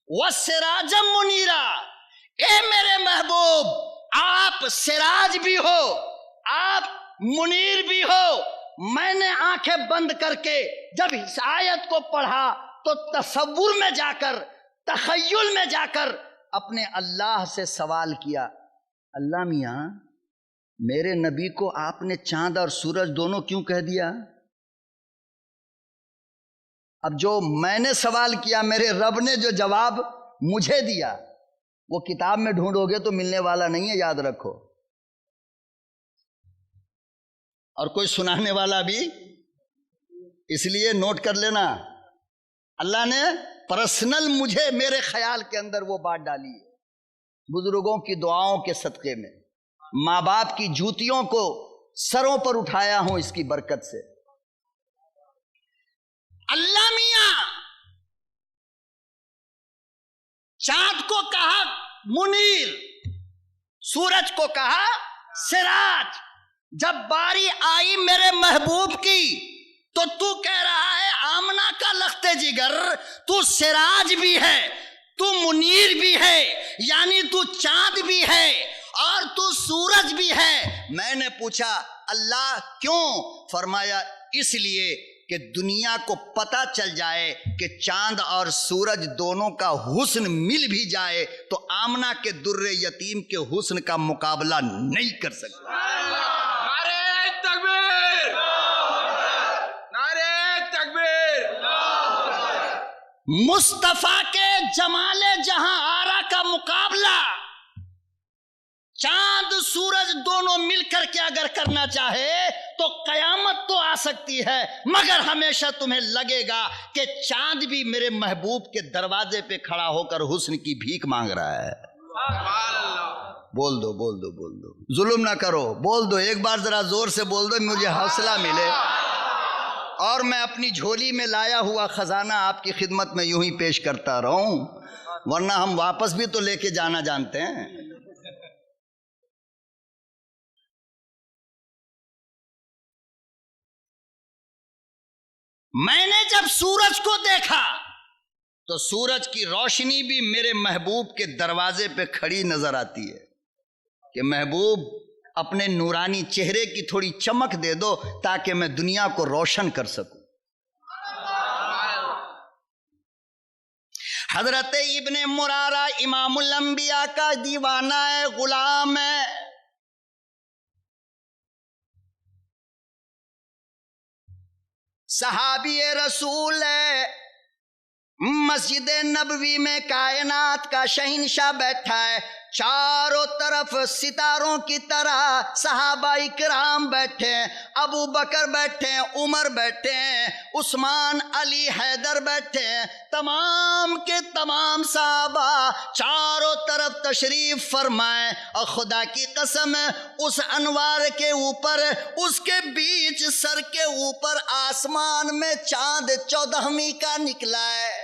[SPEAKER 3] وسراجا منیرا، اے میرے محبوب آپ سراج بھی ہو، آپ منیر بھی ہو۔ میں نے آنکھیں بند کر کے جب اس آیت کو پڑھا تو تصور میں جا کر، تخیل میں جا کر اپنے اللہ سے سوال کیا، اللہ میاں میرے نبی کو آپ نے چاند اور سورج دونوں کیوں کہہ دیا؟ اب جو میں نے سوال کیا، میرے رب نے جو جواب مجھے دیا، وہ کتاب میں ڈھونڈو گے تو ملنے والا نہیں ہے، یاد رکھو، اور کوئی سنانے والا بھی، اس لیے نوٹ کر لینا، اللہ نے پرسنل مجھے میرے خیال کے اندر وہ بات ڈالی ہے، بزرگوں کی دعاؤں کے صدقے میں، ماں باپ کی جوتیوں کو سروں پر اٹھایا ہوں اس کی برکت سے۔ اللہ میاں چاند کو کہا منیر، سورج کو کہا سراج۔ جب باری آئی میرے محبوب کی تو تو کہہ رہا ہے آمنہ کا لخت جگر، تو سراج بھی ہے، تو منیر بھی ہے، یعنی تو چاند بھی ہے اور تو سورج بھی ہے۔ میں نے پوچھا اللہ کیوں؟ فرمایا اس لیے کہ دنیا کو پتہ چل جائے کہ چاند اور سورج دونوں کا حسن مل بھی جائے تو آمنہ کے در یتیم کے حسن کا مقابلہ نہیں کر سکتا۔ مصطفیٰ کے جمال جہاں آرا کا مقابلہ چاند سورج دونوں مل کر کے اگر کرنا چاہے تو قیامت تو سکتی ہے، مگر ہمیشہ تمہیں لگے گا کہ چاند بھی میرے محبوب کے دروازے پہ کھڑا ہو کر حسن کی بھیک مانگ رہا ہے۔ بول دو بول دو بول دو، ظلم نہ کرو، بول دو، ایک بار ذرا زور سے بول دو، مجھے حوصلہ ملے اور میں اپنی جھولی میں لایا ہوا خزانہ آپ کی خدمت میں یوں ہی پیش کرتا رہوں، ورنہ ہم واپس بھی تو لے کے جانا جانتے ہیں۔ میں نے جب سورج کو دیکھا تو سورج کی روشنی بھی میرے محبوب کے دروازے پہ کھڑی نظر آتی ہے کہ محبوب اپنے نورانی چہرے کی تھوڑی چمک دے دو تاکہ میں دنیا کو روشن کر سکوں۔ حضرت ابن مرارہ امام الانبیاء کا دیوانہ ہے، غلام ہے۔ صحابی رسول ہے، مسجد نبوی میں کائنات کا شہنشاہ بیٹھا ہے، چاروں طرف ستاروں کی طرح صحابہ کرام بیٹھے ہیں، ابو بکر بیٹھے ہیں، عمر بیٹھے ہیں، عثمان، علی، حیدر بیٹھے ہیں، تمام کے تمام صحابہ چاروں طرف تشریف فرمائے، اور خدا کی قسم اس انوار کے اوپر، اس کے بیچ سر کے اوپر آسمان میں چاند 14ویں کا نکلا ہے۔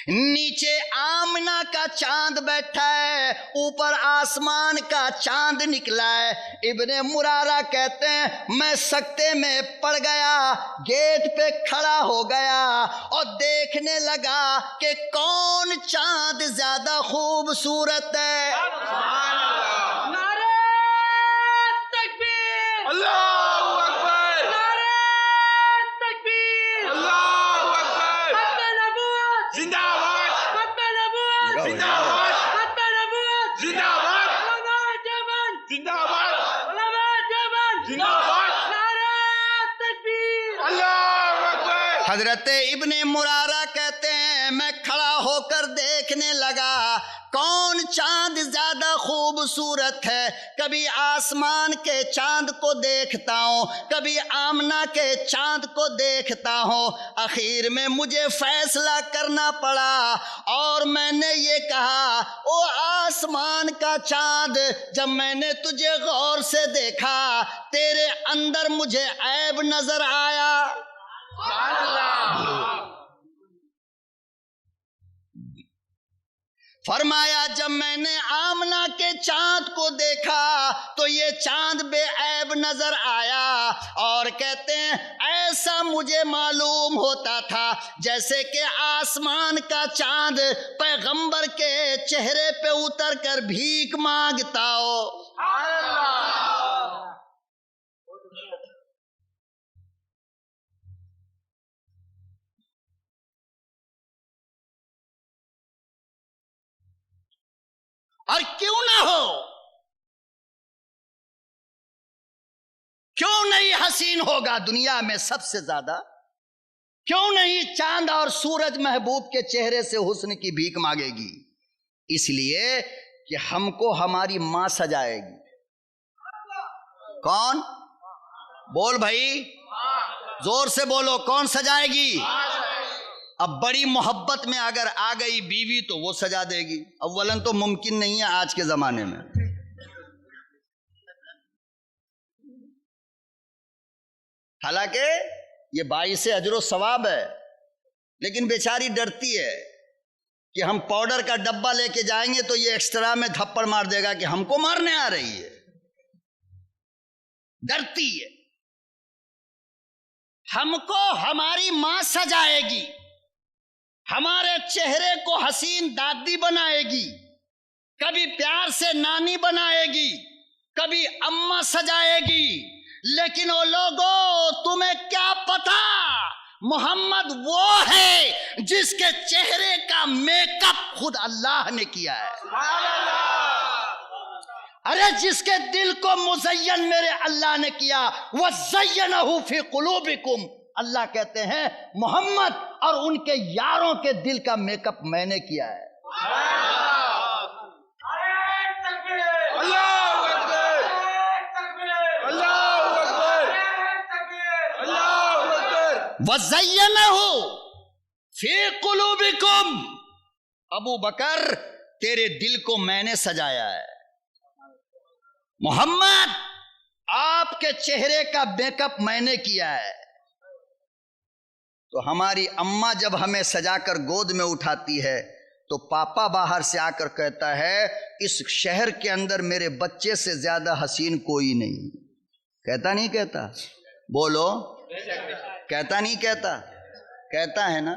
[SPEAKER 3] نیچے آمنہ کا چاند بیٹھا ہے، اوپر آسمان کا چاند نکلا ہے۔ ابن مرارہ کہتے ہیں میں سکتے میں پڑ گیا، گیٹ پہ کھڑا ہو گیا اور دیکھنے لگا کہ کون چاند زیادہ خوبصورت ہے۔
[SPEAKER 4] نعرہ تکبیر،
[SPEAKER 5] اللہ اکبر،
[SPEAKER 4] نعرہ تکبیر،
[SPEAKER 5] اللہ اکبر،
[SPEAKER 4] ختم نبوت،
[SPEAKER 5] زندہ باد،
[SPEAKER 4] ختم نبوت،
[SPEAKER 5] زندہ باد،
[SPEAKER 4] ختم نبوت،
[SPEAKER 5] زندہ باد،
[SPEAKER 4] علماء دیوبند،
[SPEAKER 5] زندہ باد،
[SPEAKER 4] علماء دیوبند،
[SPEAKER 5] زندہ باد،
[SPEAKER 4] نعرہ تکبیر۔
[SPEAKER 5] اللہ اکبر۔
[SPEAKER 3] حضرت ابن مرارہ کہتے ہیں میں کھڑا ہو کر دیکھنے لگا کون چاند زیادہ خوبصورت ہے، کبھی آسمان کے چاند کو دیکھتا ہوں، کبھی آمنہ کے چاند کو دیکھتا ہوں، آخر میں مجھے فیصلہ کرنا پڑا اور میں نے یہ کہا او آسمان کا چاند، جب میں نے تجھے غور سے دیکھا تیرے اندر مجھے عیب نظر آیا۔ فرمایا جب میں نے آمنہ کے چاند کو دیکھا تو یہ چاند بے عیب نظر آیا، اور کہتے ہیں ایسا مجھے معلوم ہوتا تھا جیسے کہ آسمان کا چاند پیغمبر کے چہرے پہ اتر کر بھیک مانگتا ہو۔ اور کیوں نہ ہو، کیوں نہیں حسین ہوگا دنیا میں سب سے زیادہ، کیوں نہیں چاند اور سورج محبوب کے چہرے سے حسن کی بھیک مانگے گی؟ اس لیے کہ ہم کو ہماری ماں سجائے گی۔ کون؟ بول بھائی، زور سے بولو، کون سجائے گی؟ اب بڑی محبت میں اگر آ گئی بیوی تو وہ سجا دے گی، اولاً تو ممکن نہیں ہے آج کے زمانے میں، حالانکہ یہ باعث اجر و ثواب ہے، لیکن بیچاری ڈرتی ہے کہ ہم پاؤڈر کا ڈبہ لے کے جائیں گے تو یہ ایکسٹرا میں تھپڑ مار دے گا کہ ہم کو مارنے آ رہی ہے، ڈرتی ہے۔ ہم کو ہماری ماں سجائے گی، ہمارے چہرے کو حسین دادی بنائے گی، کبھی پیار سے نانی بنائے گی، کبھی اماں سجائے گی، لیکن وہ لوگوں تمہیں کیا پتا محمد وہ ہے جس کے چہرے کا میک اپ خود اللہ نے کیا ہے۔ ارے جس کے دل کو مزین میرے اللہ نے کیا، وَزَيَّنَهُ فِي قُلُوبِكُمْ، اللہ کہتے ہیں محمد اور ان کے یاروں کے دل کا میک اپ میں نے کیا ہے۔
[SPEAKER 5] اللہ اکبر،
[SPEAKER 3] وَزَيَّنَهُ فِي قُلُوبِكُمْ، ابو بکر تیرے دل کو میں نے سجایا ہے، محمد آپ کے چہرے کا میک اپ میں نے کیا ہے۔ تو ہماری اماں جب ہمیں سجا کر گود میں اٹھاتی ہے تو پاپا باہر سے آ کر کہتا ہے اس شہر کے اندر میرے بچے سے زیادہ حسین کوئی نہیں۔ کہتا نہیں کہتا؟ بولو، کہتا نہیں کہتا؟ کہتا ہے نا۔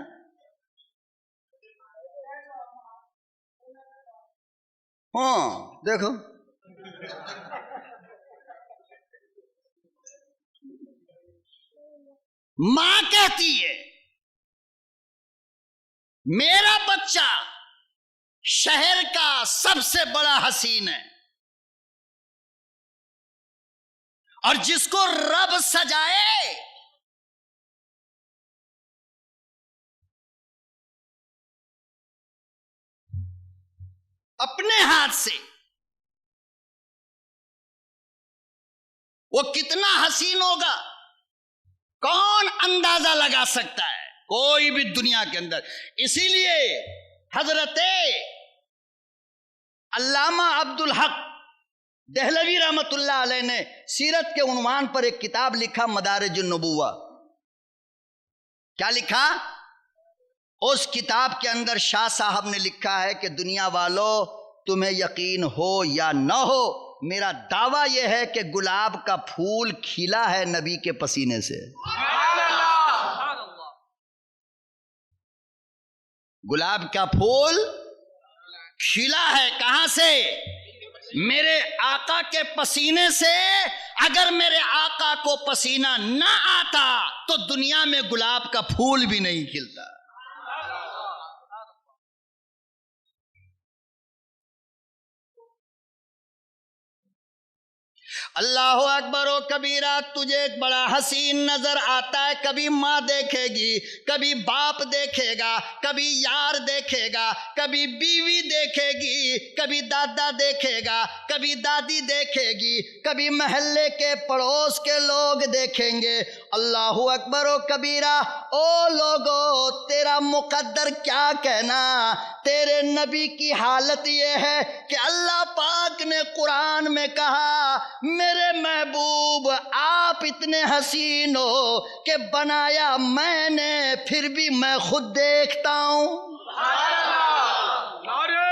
[SPEAKER 3] ہاں دیکھو، ماں کہتی ہے میرا بچہ شہر کا سب سے بڑا حسین ہے، اور جس کو رب سجائے اپنے ہاتھ سے وہ کتنا حسین ہوگا کون اندازہ لگا سکتا ہے؟ کوئی بھی دنیا کے اندر۔ اسی لیے حضرت علامہ عبدالحق دہلوی رحمت اللہ علیہ نے سیرت کے عنوان پر ایک کتاب لکھا، مدارج النبوہ۔ کیا لکھا؟ اس کتاب کے اندر شاہ صاحب نے لکھا ہے کہ دنیا والوں تمہیں یقین ہو یا نہ ہو، میرا دعویٰ یہ ہے کہ گلاب کا پھول کھلا ہے نبی کے پسینے سے۔ گلاب کا پھول کھلا ہے کہاں سے؟ میرے آقا کے پسینے سے۔ اگر میرے آقا کو پسینہ نہ آتا تو دنیا میں گلاب کا پھول بھی نہیں کھلتا۔ اللہ اکبر و کبیرہ، تجھے ایک بڑا حسین نظر آتا ہے، کبھی ماں دیکھے گی، کبھی باپ دیکھے گا، کبھی یار دیکھے گا، کبھی بیوی دیکھے گی، کبھی دادا دیکھے گا، کبھی دادی دیکھے گی، کبھی محلے کے پڑوس کے لوگ دیکھیں گے۔ اللہ اکبر و کبیرہ، او لوگو تیرا مقدر کیا کہنا، تیرے نبی کی حالت یہ ہے کہ اللہ پاک نے قرآن میں کہا میرے محبوب آپ اتنے حسین ہو کہ بنایا میں نے، پھر بھی میں خود دیکھتا ہوں۔
[SPEAKER 5] نعرے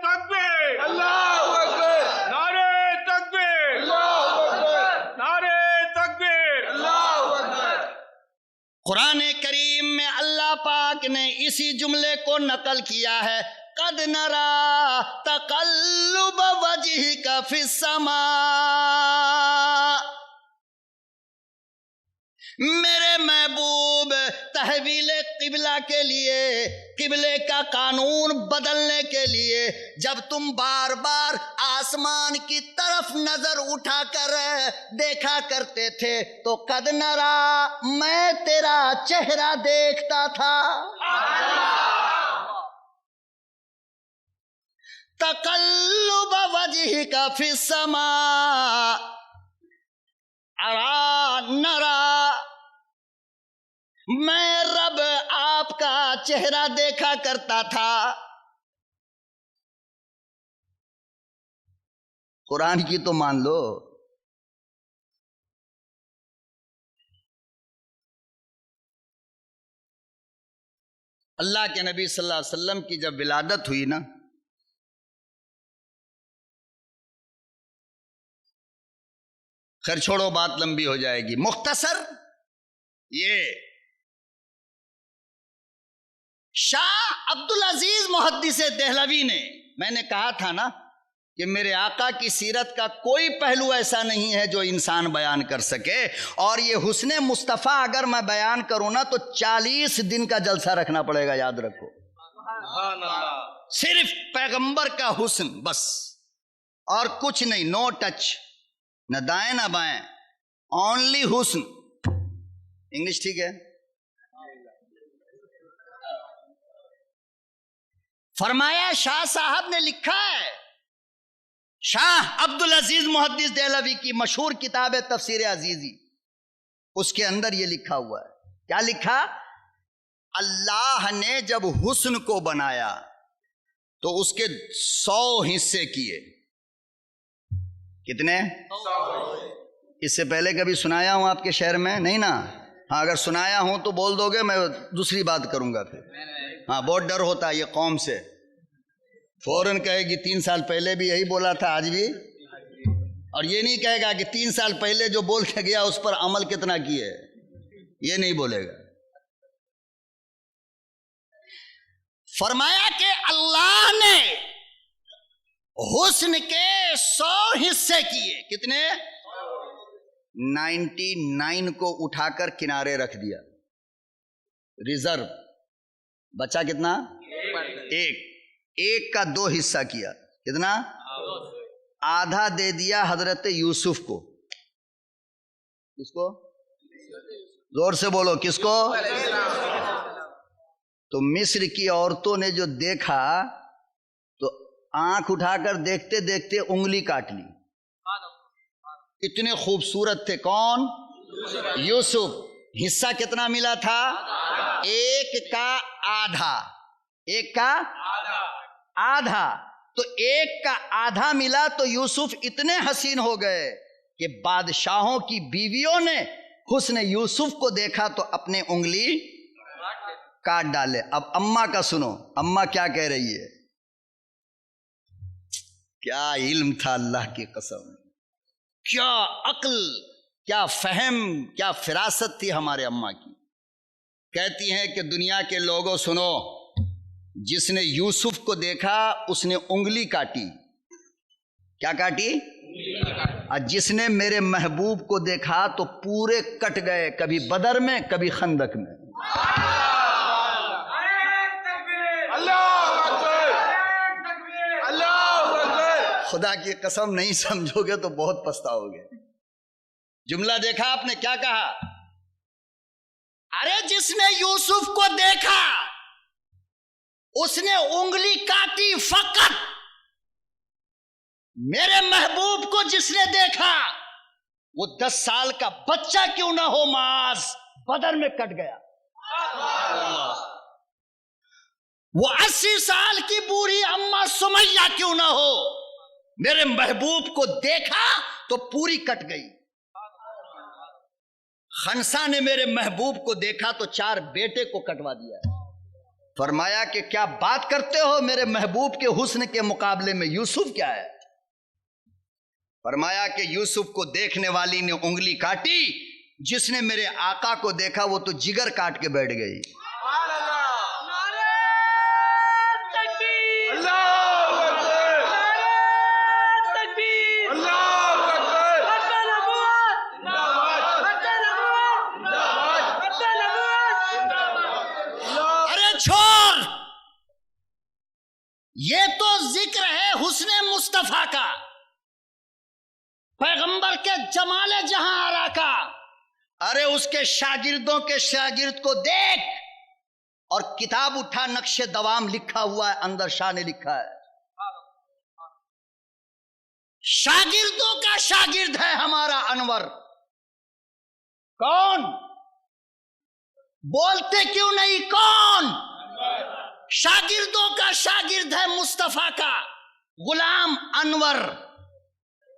[SPEAKER 5] تکبیر، اللہ اکبر، نعرے تکبیر، اللہ اکبر، نعرے تکبیر، اللہ اکبر۔
[SPEAKER 3] قرآن کریم میں اللہ پاک نے اسی جملے کو نقل کیا ہے، قد نرا تقلب وجہک فی السماء، میرے محبوب تحویل قبلہ کے لیے، قبلے کا قانون بدلنے کے لیے جب تم بار بار آسمان کی طرف نظر اٹھا کر دیکھا کرتے تھے تو قد نرا، میں تیرا چہرہ دیکھتا تھا۔ تقلب وجہک فی السماء ارا نرا، میں رب آپ کا چہرہ دیکھا کرتا تھا۔ قرآن کی تو مان لو۔ اللہ کے نبی صلی اللہ علیہ وسلم کی جب ولادت ہوئی نا، خیر چھوڑو بات لمبی ہو جائے گی، مختصر یہ شاہ عبدالعزیز محدث دہلوی نے، میں نے کہا تھا نا کہ میرے آقا کی سیرت کا کوئی پہلو ایسا نہیں ہے جو انسان بیان کر سکے، اور یہ حسن مصطفیٰ اگر میں بیان کروں نا تو 40 دن کا جلسہ رکھنا پڑے گا، یاد رکھو۔ صرف پیغمبر کا حسن بس، اور کچھ نہیں، نو ٹچ، نہ دائیں نہ بائیں، اونلی حسن۔ انگلش ٹھیک ہے؟ فرمایا شاہ صاحب نے لکھا ہے، شاہ عبدالعزیز محدث دہلوی کی مشہور کتاب ہے تفسیر عزیزی، اس کے اندر یہ لکھا ہوا ہے کیا لکھا؟ اللہ نے جب حسن کو بنایا تو اس کے 100 حصے کیے. کتنے؟ اس سے پہلے کبھی سنایا ہوں آپ کے شہر میں؟ نہیں نا. ہاں اگر سنایا ہوں تو بول دو گے، میں دوسری بات کروں گا پھر. ہاں بہت ڈر ہوتا ہے یہ قوم سے، فوراً کہے گی 3 سال پہلے بھی یہی بولا تھا آج بھی، اور یہ نہیں کہے گا کہ 3 سال پہلے جو بول کے گیا اس پر عمل کتنا کیے، یہ نہیں بولے گا. فرمایا کہ اللہ نے حسن کے 100 حصے کیے. کتنے؟ 99 کو اٹھا کر کنارے رکھ دیا، ریزرو. بچہ کتنا؟ ایک کا 2 حصہ کیا. کتنا؟ آدھا دے دیا حضرت یوسف کو. کس کو؟ زور سے بولو، کس کو؟ تو مصر کی عورتوں نے جو دیکھا تو آنکھ اٹھا کر دیکھتے دیکھتے انگلی کاٹ لی. اتنے خوبصورت تھے. کون؟ یوسف. حصہ کتنا ملا تھا؟ 1 کا آدھا. 1 کا آدھا. تو 1 کا آدھا ملا تو یوسف اتنے حسین ہو گئے کہ بادشاہوں کی بیویوں نے حسن یوسف کو دیکھا تو اپنے انگلی کاٹ ڈالے. اب اماں کا سنو، اماں کیا کہہ رہی ہے. کیا علم تھا اللہ کی قسم، کیا عقل، کیا فہم، کیا فراست تھی ہمارے اماں کی. کہتی ہیں کہ دنیا کے لوگوں سنو، جس نے یوسف کو دیکھا اس نے انگلی کاٹی. کیا کاٹی؟ اور جس نے میرے محبوب کو دیکھا تو پورے کٹ گئے، کبھی بدر میں کبھی خندق میں. خدا کی قسم نہیں سمجھو گے تو بہت پچھتاؤ گے. جملہ دیکھا آپ نے کیا کہا؟ ارے جس نے یوسف کو دیکھا اس نے انگلی کاٹی فقط. میرے محبوب کو جس نے دیکھا وہ 10 سال کا بچہ کیوں نہ ہو معاذ بدر میں کٹ گیا. وہ 80 سال کی بوڑھی اماں سمیہ کیوں نہ ہو، میرے محبوب کو دیکھا تو پوری کٹ گئی. خنسا نے میرے محبوب کو دیکھا تو 4 بیٹے کو کٹوا دیا. فرمایا کہ کیا بات کرتے ہو، میرے محبوب کے حسن کے مقابلے میں یوسف کیا ہے. فرمایا کہ یوسف کو دیکھنے والی نے انگلی کاٹی، جس نے میرے آقا کو دیکھا وہ تو جگر کاٹ کے بیٹھ گئی. یہ تو ذکر ہے حسن مصطفیٰ کا، پیغمبر کے جمال جہاں آرا کا. ارے اس کے شاگردوں کے شاگرد کو دیکھ، اور کتاب اٹھا، نقش دوام لکھا ہوا ہے، اندر شاہ نے لکھا ہے. شاگردوں کا شاگرد ہے ہمارا انور. کون؟ بولتے کیوں نہیں؟ کون؟ شاگردوں کا شاگرد ہے مصطفیٰ کا غلام انور.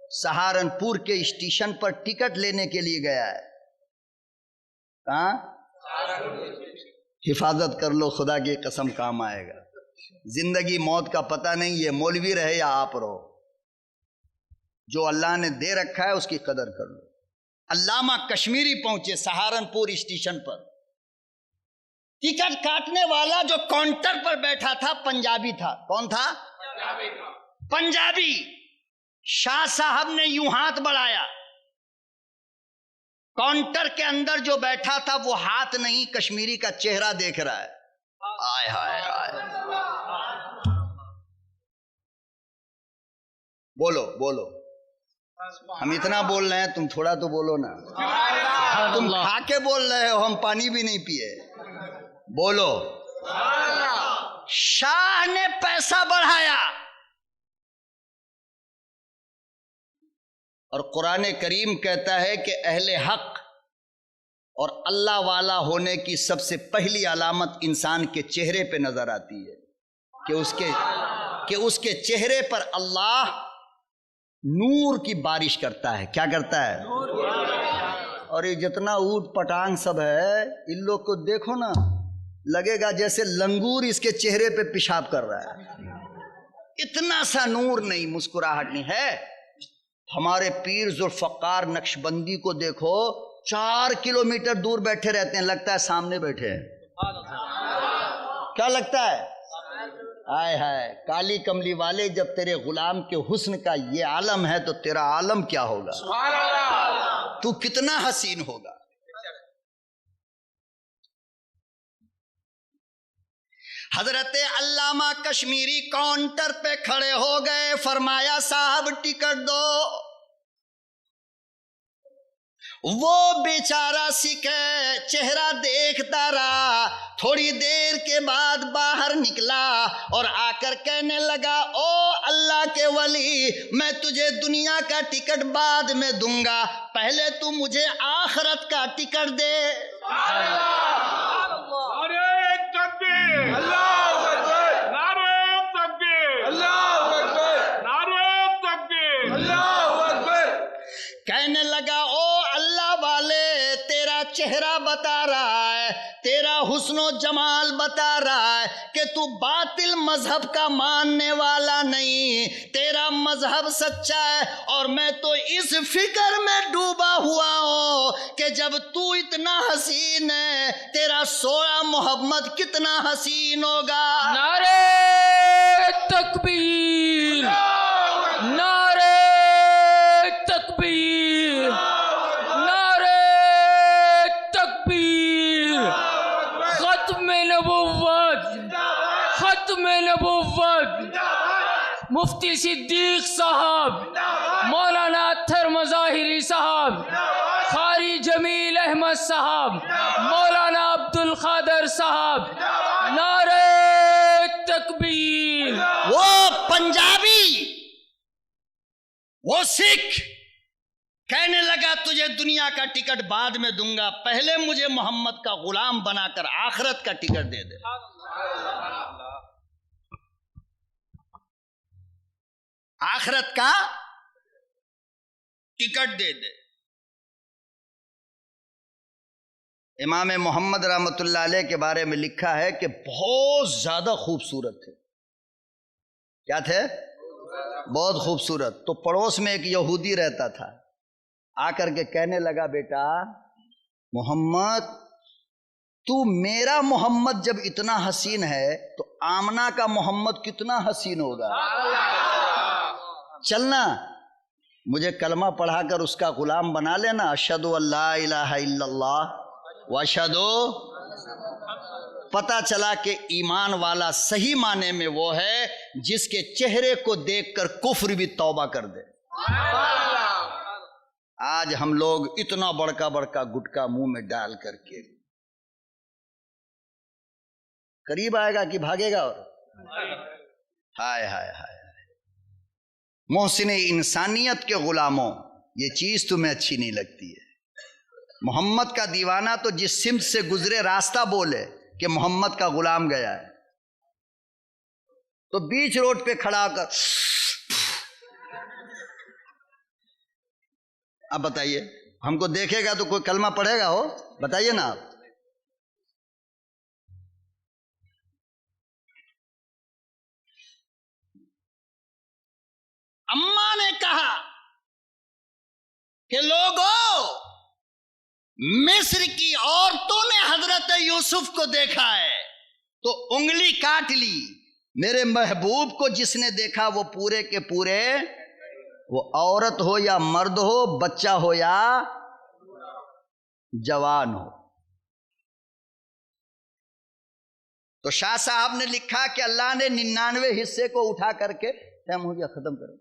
[SPEAKER 3] سہارنپور کے اسٹیشن پر ٹکٹ لینے کے لیے گیا ہے. کہاں؟ حفاظت کر لو، خدا کی قسم کام آئے گا. زندگی موت کا پتہ نہیں، یہ مولوی رہے یا آپ رہو. جو اللہ نے دے رکھا ہے اس کی قدر کر لو. علامہ کشمیری پہنچے سہارنپور اسٹیشن پر. ٹکٹ کاٹنے والا جو کاؤنٹر پر بیٹھا تھا پنجابی تھا. کون تھا؟ پنجابی. شاہ صاحب نے یوں ہاتھ بڑھایا، کاؤنٹر کے اندر جو بیٹھا تھا وہ ہاتھ نہیں کشمیری کا چہرہ دیکھ رہا ہے. آئے ہائے ہائے. بولو بولو، ہم اتنا بول رہے ہیں، تم تھوڑا تو بولو نا. تم کھا کے بول رہے ہو، ہم پانی بھی نہیں پیے. بولو. شاہ نے پیسہ بڑھایا، اور قرآن کریم کہتا ہے کہ اہل حق اور اللہ والا ہونے کی سب سے پہلی علامت انسان کے چہرے پہ نظر آتی ہے کہ اس کے چہرے پر اللہ نور کی بارش کرتا ہے. کیا کرتا ہے؟ اور یہ جتنا اونٹ پٹانگ سب ہے ان لوگ کو دیکھو نا، لگے گا جیسے لنگور اس کے چہرے پہ پیشاب کر رہا ہے. اتنا سا نور نہیں، مسکراہٹ نہیں ہے. ہمارے پیر ذوالفقار نقشبندی کو دیکھو، 4 کلومیٹر دور بیٹھے رہتے ہیں، لگتا ہے سامنے بیٹھے ہیں. کیا لگتا ہے؟ آئے ہائے کالی کملی والے، جب تیرے غلام کے حسن کا یہ عالم ہے تو تیرا عالم کیا ہوگا؟ تو کتنا حسین ہوگا. حضرت علامہ کشمیری کاؤنٹر پہ کھڑے ہو گئے، فرمایا صاحب ٹکٹ دو. وہ بیچارہ سکھ چہرہ دیکھتا رہا، تھوڑی دیر کے بعد باہر نکلا اور آ کر کہنے لگا، او اللہ کے ولی، میں تجھے دنیا کا ٹکٹ بعد میں دوں گا، پہلے تو مجھے آخرت کا ٹکٹ دے. کہنے لگا، او اللہ والے، تیرا چہرہ بتا رہا ہے، تیرا حسن و جمال بتا رہا ہے کہ تو باطل مذہب کا ماننے والا نہیں، تیرا مذہب سچا ہے. اور میں تو اس فکر میں ڈوبا ہوا ہوں کہ جب تو اتنا حسین ہے، تیرا سویا محمد کتنا حسین ہوگا.
[SPEAKER 6] نعرہ تکبیر، نعرہ تکبیر، نعرہ تکبیر. ختم نبوت، ختم نبوت. مفتی صدیق صاحب، مولانا اطہر مظاہری صاحب، قاری جمیل احمد صاحب، مولانا عبد القادر صاحب. نعرہ تکبیر.
[SPEAKER 3] وہ پنجابی، وہ سکھ کہنے لگا، تجھے دنیا کا ٹکٹ بعد میں دوں گا، پہلے مجھے محمد کا غلام بنا کر آخرت کا ٹکٹ دے دے. آخرت کا ٹکٹ دے دے. امام محمد رحمت اللہ علیہ کے بارے میں لکھا ہے کہ بہت زیادہ خوبصورت تھے. کیا تھے؟ بہت خوبصورت. تو پڑوس میں ایک یہودی رہتا تھا، آ کر کے کہنے لگا، بیٹا محمد، تو میرا محمد جب اتنا حسین ہے تو آمنہ کا محمد کتنا حسین ہوگا. چلنا مجھے کلمہ پڑھا کر اس کا غلام بنا لینا. اشہد ان لا الہ الا اللہ واشہد. پتہ چلا کہ ایمان والا صحیح معنی میں وہ ہے جس کے چہرے کو دیکھ کر کفر بھی توبہ کر دے. آج ہم لوگ اتنا بڑکا بڑکا گٹکا منہ میں ڈال کر کے قریب آئے گا کہ بھاگے گا. اور ہائے ہائے ہائے، محسن انسانیت کے غلاموں، یہ چیز تمہیں اچھی نہیں لگتی ہے. محمد کا دیوانہ تو جس سمت سے گزرے راستہ بولے کہ محمد کا غلام گیا ہے، تو بیچ روڈ پہ کھڑا کر اب بتائیے، ہم کو دیکھے گا تو کوئی کلمہ پڑھے گا؟ ہو بتائیے نا آپ. اماں نے کہا کہ لوگوں، مصر کی عورتوں نے حضرت یوسف کو دیکھا ہے تو انگلی کاٹ لی. میرے محبوب کو جس نے دیکھا وہ پورے کے پورے، وہ عورت ہو یا مرد ہو، بچہ ہو یا جوان ہو. تو شاہ صاحب نے لکھا کہ اللہ نے 99 حصے کو اٹھا کر کے، ٹائم ہو گیا ختم کرو.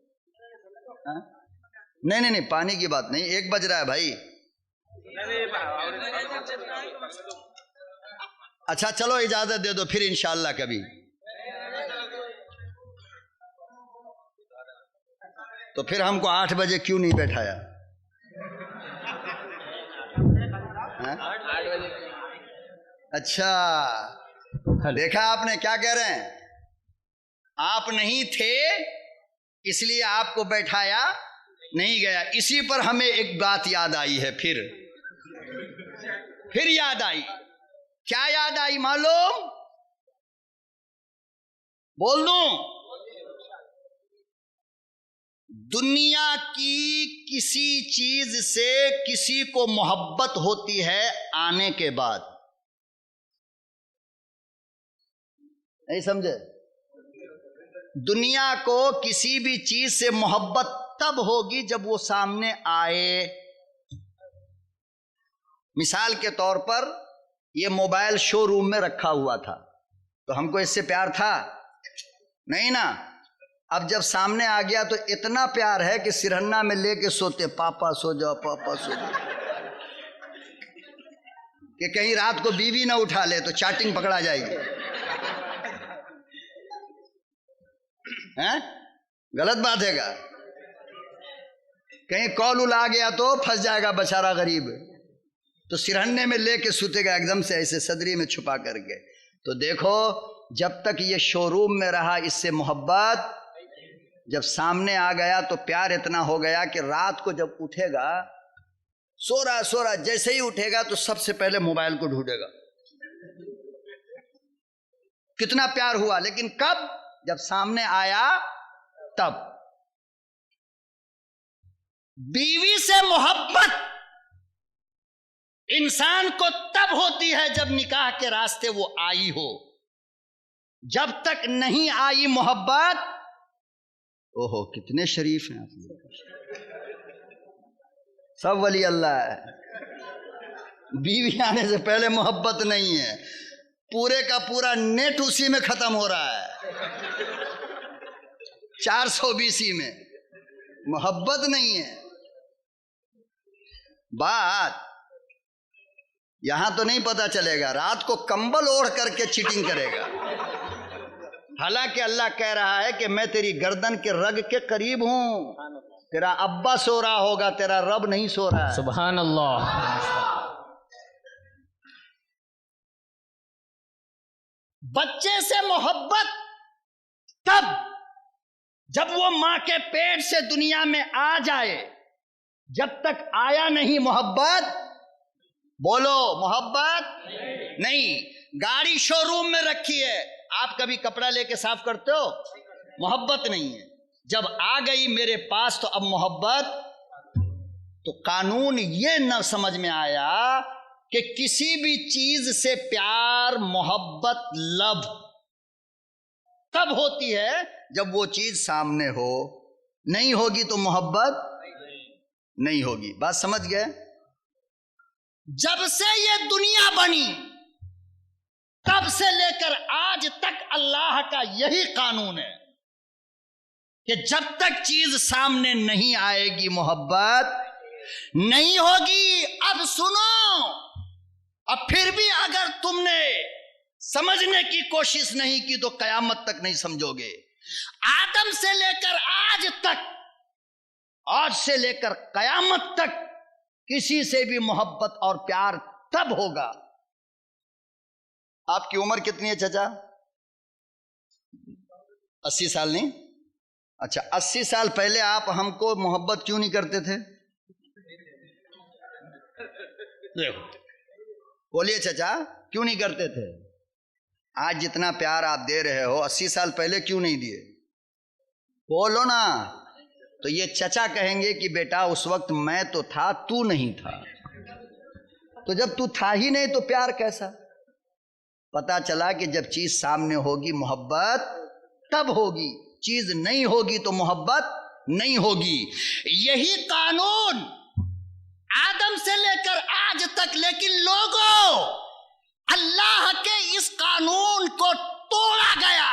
[SPEAKER 3] نہیں پانی کی بات نہیں، 1 بج رہا ہے بھائی. اچھا چلو اجازت دے دو، پھر انشاءاللہ کبھی. تو پھر ہم کو 8 بجے کیوں نہیں بیٹھایا؟ اچھا دیکھا آپ نے کیا کہہ رہے ہیں؟ آپ نہیں تھے اس لیے آپ کو بیٹھایا نہیں گیا. اسی پر ہمیں ایک بات یاد آئی ہے، پھر یاد آئی. کیا یاد آئی معلوم؟ بول دوں؟ دنیا کی کسی چیز سے کسی کو محبت ہوتی ہے آنے کے بعد. نہیں سمجھے؟ دنیا کو کسی بھی چیز سے محبت تب ہوگی جب وہ سامنے آئے. مثال کے طور پر یہ موبائل شو روم میں رکھا ہوا تھا تو ہم کو اس سے پیار تھا نہیں نا. اب جب سامنے آ گیا تو اتنا پیار ہے کہ سرہنا میں لے کے سوتے، پاپا سو جاؤ پاپا سو جاؤ، کہ کہیں رات کو بیوی نہ اٹھا لے تو چاٹنگ پکڑا جائے گی. غلط بات ہے گا. کہیں کال آ گیا تو پھنس جائے گا بیچارہ غریب، تو سرہنے میں لے کے سوتے گا ایک دم سے ایسے صدری میں چھپا کر کے. تو دیکھو جب تک یہ شو روم میں رہا اس سے محبت، جب سامنے آ گیا تو پیار اتنا ہو گیا کہ رات کو جب اٹھے گا، سو رہا جیسے ہی اٹھے گا تو سب سے پہلے موبائل کو ڈھونڈے گا. کتنا پیار ہوا. لیکن کب؟ جب سامنے آیا تب. بیوی سے محبت انسان کو تب ہوتی ہے جب نکاح کے راستے وہ آئی ہو. جب تک نہیں آئی محبت، اوہو کتنے شریف ہیں آپ لوگ، سب ولی اللہ ہے. بیوی آنے سے پہلے محبت نہیں ہے، پورے کا پورا نیٹ اسی میں ختم ہو رہا ہے. 420 میں محبت نہیں ہے. بات یہاں تو نہیں پتا چلے گا، رات کو کمبل اوڑھ کر کے چیٹنگ کرے گا. حالانکہ اللہ کہہ رہا ہے کہ میں تیری گردن کے رگ کے قریب ہوں. تیرا ابا سو رہا ہوگا، تیرا رب نہیں سو رہا ہے.
[SPEAKER 6] سبحان اللہ.
[SPEAKER 3] بچے سے محبت تب جب وہ ماں کے پیٹ سے دنیا میں آ جائے. جب تک آیا نہیں محبت، بولو محبت نہیں. گاڑی شو روم میں رکھی ہے، آپ کبھی کپڑا لے کے صاف کرتے ہو؟ محبت نہیں ہے. جب آ گئی میرے پاس تو اب محبت. تو قانون یہ نہ سمجھ میں آیا کہ کسی بھی چیز سے پیار محبت لب تب ہوتی ہے جب وہ چیز سامنے ہو. نہیں ہوگی تو محبت نہیں ہوگی. بات سمجھ گئے؟ جب سے یہ دنیا بنی تب سے لے کر آج تک اللہ کا یہی قانون ہے کہ جب تک چیز سامنے نہیں آئے گی محبت نہیں ہوگی. اب سنو، اب پھر بھی اگر تم نے سمجھنے کی کوشش نہیں کی تو قیامت تک نہیں سمجھو گے. آدم سے لے کر آج تک، آج سے لے کر قیامت تک کسی سے بھی محبت اور پیار تب ہوگا. آپ کی عمر کتنی ہے چچا؟ 80 سال نہیں؟ اچھا 80 سال پہلے آپ ہم کو محبت کیوں نہیں کرتے تھے؟ بولیے چچا کیوں نہیں کرتے تھے؟ آج جتنا پیار آپ دے رہے ہو 80 سال پہلے کیوں نہیں دیے؟ بولو نا. تو یہ چچا کہیں گے کہ بیٹا اس وقت میں تو تھا، تو نہیں تھا. تو جب تو تھا ہی نہیں تو پیار کیسا؟ پتا چلا کہ جب چیز سامنے ہوگی محبت تب ہوگی، چیز نہیں ہوگی تو محبت نہیں ہوگی. یہی قانون آدم سے لے کر آج تک. لیکن لوگوں، اللہ کے اس قانون کو توڑا گیا.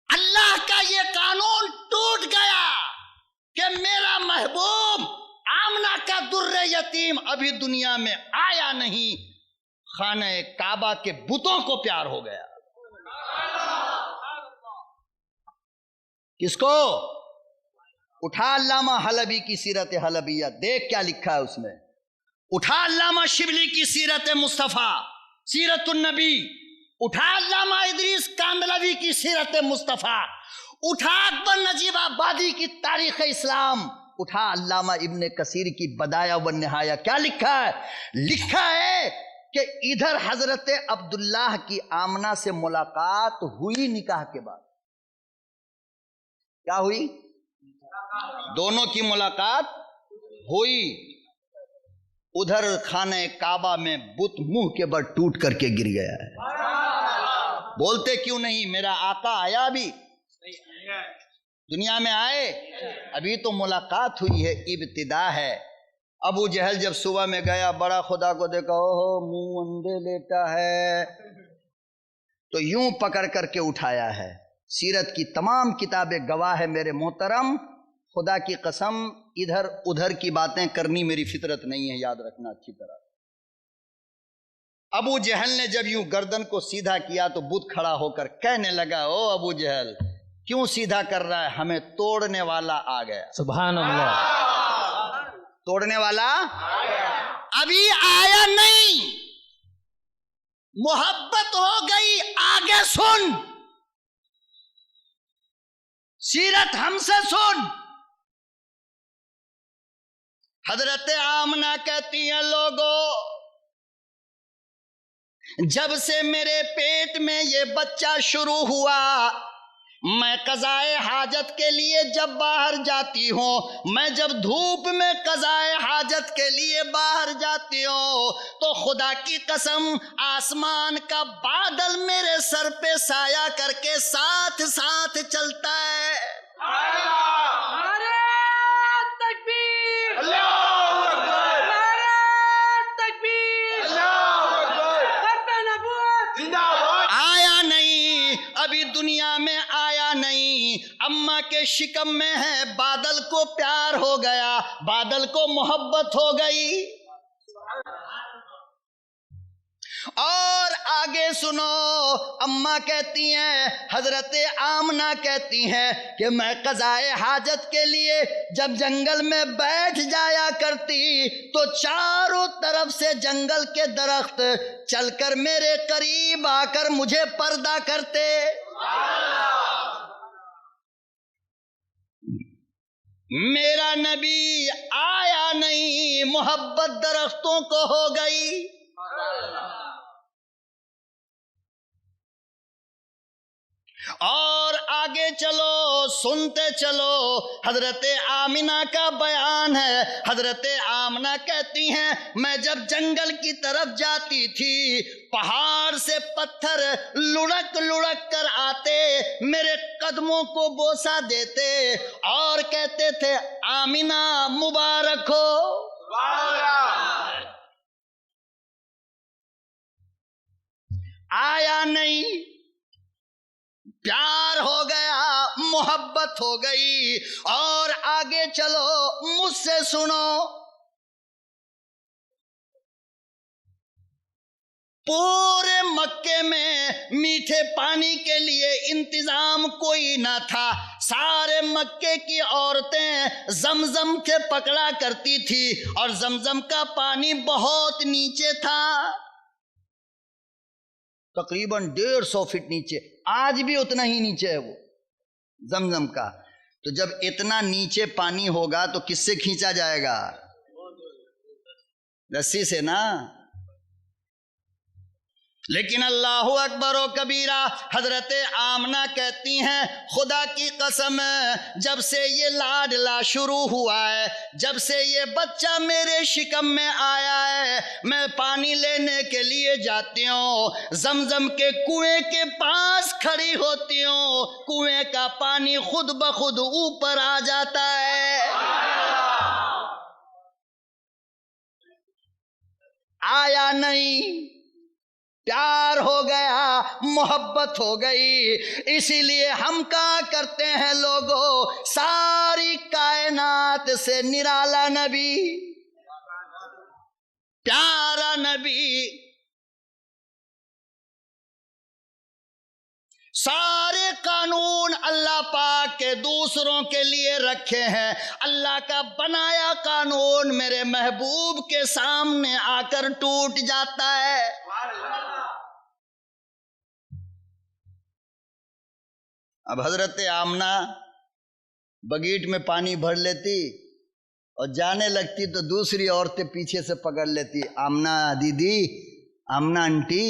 [SPEAKER 3] اللہ کا یہ قانون ٹوٹ گیا کہ میرا محبوب آمنہ کا در یتیم ابھی دنیا میں آیا نہیں، خانہ کعبہ کے بتوں کو پیار ہو گیا. کس کو؟ اٹھا علامہ حلبی کی سیرت حلبیہ، دیکھ کیا لکھا ہے اس میں. اٹھا علامہ شبلی کی سیرت مصطفیٰ، سیرت النبی. اٹھا علامہ ادریس کاندلوی کی سیرت مصطفیٰ. اٹھا اکبر نجیب آبادی کی تاریخ اسلام. اٹھا علامہ ابن کثیر کی بدایہ و نہایہ. کیا لکھا ہے؟ لکھا ہے کہ ادھر حضرت عبداللہ کی آمنہ سے ملاقات ہوئی نکاح کے بعد. کیا ہوئی؟ دونوں کی ملاقات ہوئی. ادھر خانہ کعبہ میں بت منہ کے بل ٹوٹ کر کے گر گیا ہے. بولتے کیوں نہیں؟ میرا آقا آیا بھی دنیا میں آئے، ابھی تو ملاقات ہوئی ہے، ابتدا ہے. ابو جہل جب صبح میں گیا، بڑا خدا کو دیکھا، اوہو منہ اندے لیٹا ہے، تو یوں پکڑ کر کے اٹھایا ہے. سیرت کی تمام کتابیں گواہ ہے میرے محترم. خدا کی قسم ادھر ادھر کی باتیں کرنی میری فطرت نہیں ہے، یاد رکھنا اچھی طرح. ابو جہل نے جب یوں گردن کو سیدھا کیا تو بت کھڑا ہو کر کہنے لگا، او ابو جہل کیوں سیدھا کر رہا ہے؟ ہمیں توڑنے والا آ گیا.
[SPEAKER 6] سبحان اللہ.
[SPEAKER 3] توڑنے والا ابھی آیا نہیں، محبت ہو گئی. آگے سن، سیرت ہم سے سن. حضرت آمنہ کہتی ہیں، لوگوں جب سے میرے پیٹ میں یہ بچہ شروع ہوا، میں قضائے حاجت کے لیے جب باہر جاتی ہوں، میں جب دھوپ میں قضائے حاجت کے لیے باہر جاتی ہوں تو خدا کی قسم آسمان کا بادل میرے سر پہ سایہ کر کے ساتھ ساتھ چلتا ہے.
[SPEAKER 4] نعرہ تکبیر! نعرہ تکبیر! ختم نبوت!
[SPEAKER 3] آیا نہیں، ابھی دنیا میں آیا نہیں. اماں کے شکم میں ہے، بادل کو پیار ہو گیا، بادل کو محبت ہو گئی. اور آگے سنو، اماں کہتی ہیں، حضرت آمنہ کہتی ہیں کہ میں قضائے حاجت کے لیے جب جنگل میں بیٹھ جایا کرتی تو چاروں طرف سے جنگل کے درخت چل کر میرے قریب آ کر مجھے پردہ کرتے. میرا نبی آیا نہیں، محبت درختوں کو ہو گئی. اور آگے چلو، سنتے چلو. حضرت آمنہ کا بیان ہے. حضرت آمنہ کہتی ہیں، میں جب جنگل کی طرف جاتی تھی، پہاڑ سے پتھر لڑک لڑک کر آتے، میرے قدموں کو بوسہ دیتے اور کہتے تھے، آمنہ مبارک ہو. آیا نہیں، پیار ہو گیا، محبت ہو گئی. اور آگے چلو، مجھ سے سنو. پورے مکے میں میٹھے پانی کے لیے انتظام کوئی نہ تھا. سارے مکے کی عورتیں زمزم سے پکڑا کرتی تھی اور زمزم کا پانی بہت نیچے تھا، تقریباً 150 فٹ نیچے. آج بھی اتنا ہی نیچے ہے وہ زمزم کا. تو جب اتنا نیچے پانی ہوگا تو کس سے کھینچا جائے گا؟ رسی سے نا. لیکن اللہ اکبر و کبیرہ، حضرت آمنہ کہتی ہیں، خدا کی قسم جب سے یہ لاڈلا شروع ہوا ہے، جب سے یہ بچہ میرے شکم میں آیا ہے، میں پانی لینے کے لیے جاتی ہوں، زمزم کے کنویں کے پاس کھڑی ہوتی ہوں، کنویں کا پانی خود بخود اوپر آ جاتا ہے. آیا نہیں، پیار ہو گیا، محبت ہو گئی. اسی لیے ہم کہا کرتے ہیں، لوگوں ساری کائنات سے نرالا نبی، پیارا نبی، سارے قانون اللہ پاک کے دوسروں کے لیے رکھے ہیں، اللہ کا بنایا قانون میرے محبوب کے سامنے آ کر ٹوٹ جاتا ہے۔ اب حضرت آمنہ بگیٹ میں پانی بھر لیتی اور جانے لگتی تو دوسری عورتیں پیچھے سے پکڑ لیتی، آمنہ دیدی، آمنہ انٹی،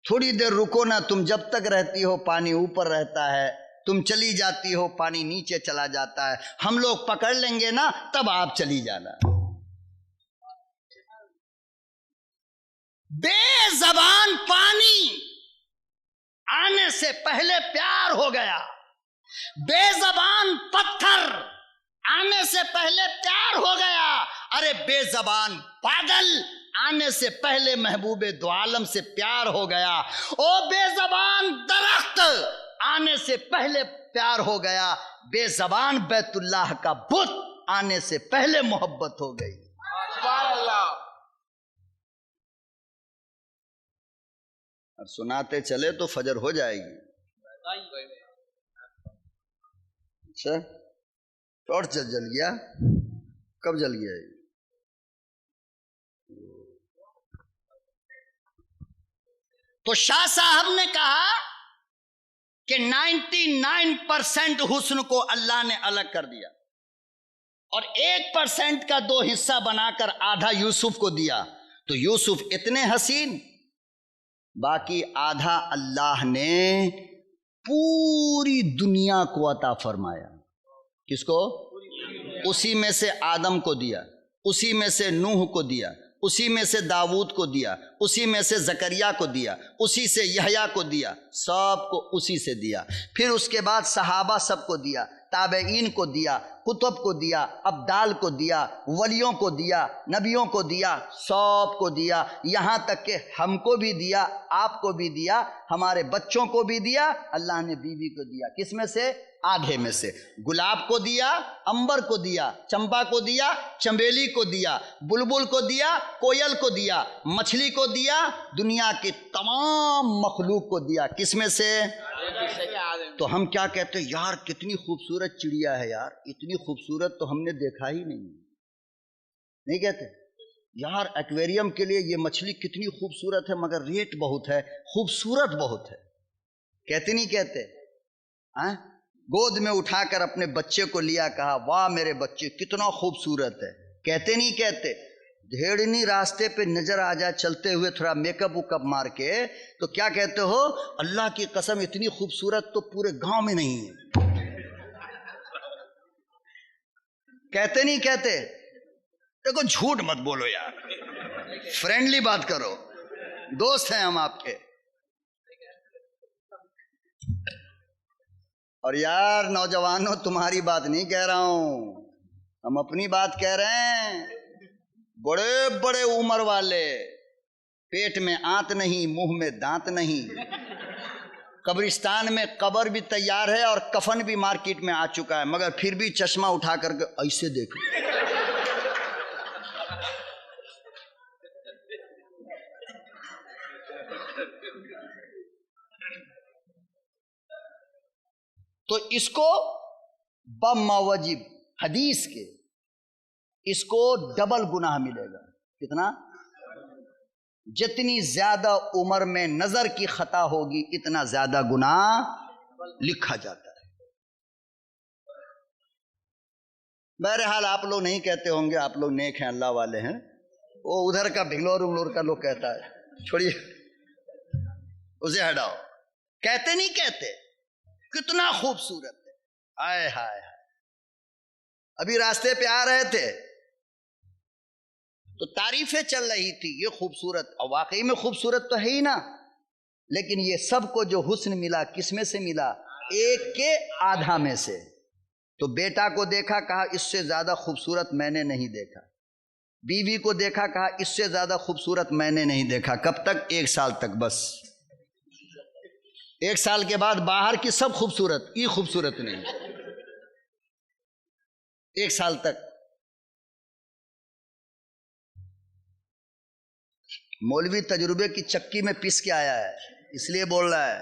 [SPEAKER 3] تھوڑی دیر رکو نا، تم جب تک رہتی ہو پانی اوپر رہتا ہے، تم چلی جاتی ہو پانی نیچے چلا جاتا ہے، ہم لوگ پکڑ لیں گے نا تب آپ چلی جانا۔ بے زبان پانی آنے سے پہلے پیار ہو گیا، بے زبان پتھر آنے سے پہلے پیار ہو گیا، ارے بے زبان بادل آنے سے پہلے محبوب دو عالم سے پیار ہو گیا، او بے زبان درخت آنے سے پہلے پیار ہو گیا، بے زبان بیت اللہ کا بت آنے سے پہلے محبت ہو گئی۔
[SPEAKER 4] سبحان اللہ۔
[SPEAKER 3] اور سناتے چلے تو فجر ہو جائے گی۔ اچھا ٹارچ جل گیا، کب جل گیا؟ تو شاہ صاحب نے کہا کہ 99% حسن کو اللہ نے الگ کر دیا اور 1% کا 2 حصہ بنا کر آدھا یوسف کو دیا، تو یوسف اتنے حسین، باقی آدھا اللہ نے پوری دنیا کو عطا فرمایا۔ کس کو؟ اسی میں سے آدم کو دیا، اسی میں سے نوح کو دیا، اسی میں سے داؤد کو دیا، اسی میں سے زکریا کو دیا، اسی سے یحییٰ کو دیا، سب کو اسی سے دیا۔ پھر اس کے بعد صحابہ سب کو دیا، تابعین کو دیا، کتب کو دیا، ابدال کو دیا، ولیوں کو دیا، نبیوں کو دیا، سب کو دیا، یہاں تک کہ ہم کو بھی دیا، آپ کو بھی دیا، ہمارے بچوں کو بھی دیا، اللہ نے بیوی کو دیا۔ کس میں سے؟ آدھے میں سے۔ گلاب کو دیا، امبر کو دیا، چمپا کو دیا، چنبیلی کو دیا، بلبل کو دیا، کوئل کو دیا، مچھلی کو دیا، دنیا کی تمام مخلوق کو دیا۔ کس میں سے؟ تو ہم کیا کہتے ہیں؟ یار کتنی خوبصورت چڑیا ہے، یار اتنی خوبصورت تو ہم نے دیکھا ہی نہیں کہتے؟ یار ایکویریم کے لیے یہ مچھلی کتنی خوبصورت ہے مگر ریٹ بہت ہے، خوبصورت بہت ہے، کہتے نہیں کہتے؟ گود میں اٹھا کر اپنے بچے کو لیا، کہا واہ میرے بچے کتنا خوبصورت ہے، کہتے نہیں کہتے؟ دھیڑنی راستے پہ نظر آ جائے چلتے ہوئے تھوڑا میک اپ وکپ مار کے تو کیا کہتے ہو؟ اللہ کی قسم اتنی خوبصورت تو پورے گاؤں میں نہیں ہے، کہتے نہیں کہتے؟ دیکھو جھوٹ مت بولو یار، فرینڈلی بات کرو، دوست ہیں ہم آپ کے۔ اور یار نوجوانوں تمہاری بات نہیں کہہ رہا ہوں، ہم اپنی بات کہہ رہے ہیں۔ بڑے بڑے عمر والے، پیٹ میں آنت نہیں، منہ میں دانت نہیں، قبرستان میں قبر بھی تیار ہے اور کفن بھی مارکیٹ میں آ چکا ہے، مگر پھر بھی چشمہ اٹھا کر کے ایسے دیکھو۔ تو اس کو بموجب حدیث کے اس کو ڈبل گناہ ملے گا۔ کتنا؟ جتنی زیادہ عمر میں نظر کی خطا ہوگی اتنا زیادہ گناہ لکھا جاتا ہے۔ بہرحال آپ لوگ نہیں کہتے ہوں گے، آپ لوگ نیک ہیں، اللہ والے ہیں، وہ ادھر کا بھنگلور انگلور کا لوگ کہتا ہے، چھوڑیے اسے ہٹاؤ۔ کہتے نہیں کہتے؟ کتنا خوبصورت ہے، ہائے ہائے ہائے۔ ابھی راستے پہ آ رہے تھے تو تعریفیں چل رہی تھی، یہ خوبصورت، اور واقعی میں خوبصورت تو ہے ہی نا، لیکن یہ سب کو جو حسن ملا کس میں سے ملا؟ ایک کے آدھا میں سے۔ تو بیٹا کو دیکھا، کہا اس سے زیادہ خوبصورت میں نے نہیں دیکھا، بیوی کو دیکھا، کہا اس سے زیادہ خوبصورت میں نے نہیں دیکھا۔ کب تک؟ 1 سال تک بس۔ 1 سال کے بعد باہر کی سب خوبصورت، یہ خوبصورت نہیں۔ 1 سال تک مولوی تجربے کی چکی میں پس کے آیا ہے، اس لیے بول رہا ہے۔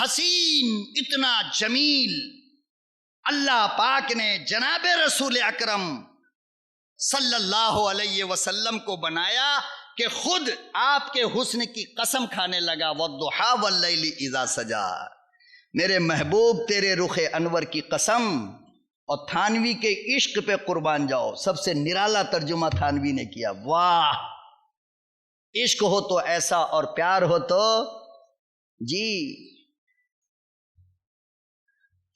[SPEAKER 3] حسین، اتنا جمیل اللہ پاک نے جناب رسول اکرم صلی اللہ علیہ وسلم کو بنایا کہ خود آپ کے حسن کی قسم کھانے لگا، والضحیٰ واللیل اذا سجا، میرے محبوب تیرے رخ انور کی قسم، اور تھانوی کے عشق پہ قربان جاؤ، سب سے نرالا ترجمہ تھانوی نے کیا، واہ، عشق ہو تو ایسا اور پیار ہو تو جی،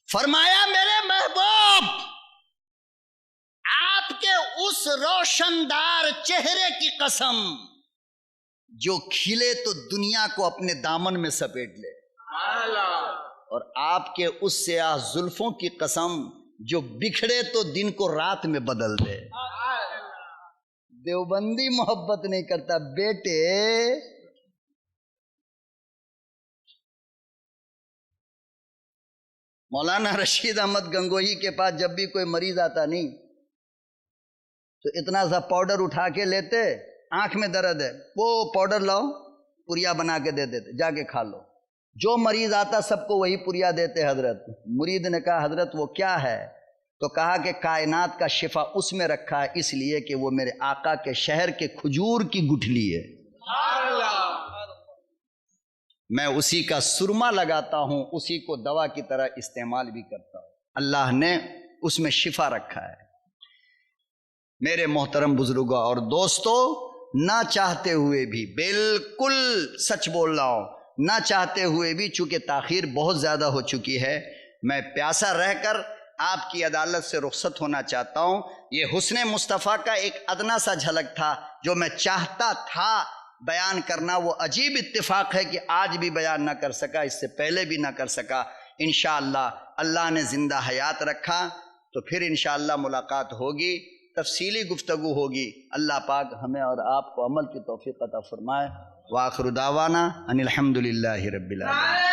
[SPEAKER 3] فرمایا میرے محبوب آپ کے اس روشندار چہرے کی قسم جو کھلے تو دنیا کو اپنے دامن میں سپیٹ لے، اور آپ کے اس سیاہ زلفوں کی قسم جو بکھڑے تو دن کو رات میں بدل دے۔ دیوبندی محبت نہیں کرتا بیٹے، مولانا رشید احمد گنگوہی کے پاس جب بھی کوئی مریض آتا نہیں تو اتنا سا پاؤڈر اٹھا کے لیتے، آنکھ میں درد ہے، وہ پاؤڈر لاؤ، پوریا بنا کے دے دیتے، جا کے کھا لو۔ جو مریض آتا سب کو وہی پوریا دیتے حضرت۔ مرید نے کہا حضرت وہ کیا ہے؟ تو کہا کہ کائنات کا شفا اس میں رکھا ہے، اس لیے کہ وہ میرے آقا کے شہر کے کھجور کی گٹھلی ہے، میں اسی کا سرما لگاتا ہوں، اسی کو دوا کی طرح استعمال بھی کرتا ہوں، اللہ نے اس میں شفا رکھا ہے۔ میرے محترم بزرگوں اور دوستو، نہ چاہتے ہوئے بھی، بالکل سچ بول رہا ہوں، نہ چاہتے ہوئے بھی، چونکہ تاخیر بہت زیادہ ہو چکی ہے، میں پیاسا رہ کر آپ کی عدالت سے رخصت ہونا چاہتا ہوں۔ یہ حسن مصطفیٰ کا ایک ادنا سا جھلک تھا جو میں چاہتا تھا بیان کرنا۔ وہ عجیب اتفاق ہے کہ آج بھی بیان نہ کر سکا، اس سے پہلے بھی نہ کر سکا۔ انشاءاللہ اللہ نے زندہ حیات رکھا تو پھر انشاءاللہ ملاقات ہوگی، تفصیلی گفتگو ہوگی۔ اللہ پاک ہمیں اور آپ کو عمل کی توفیق عطا فرمائے۔ وآخر دعوانا ان الحمدللہ رب العالمین۔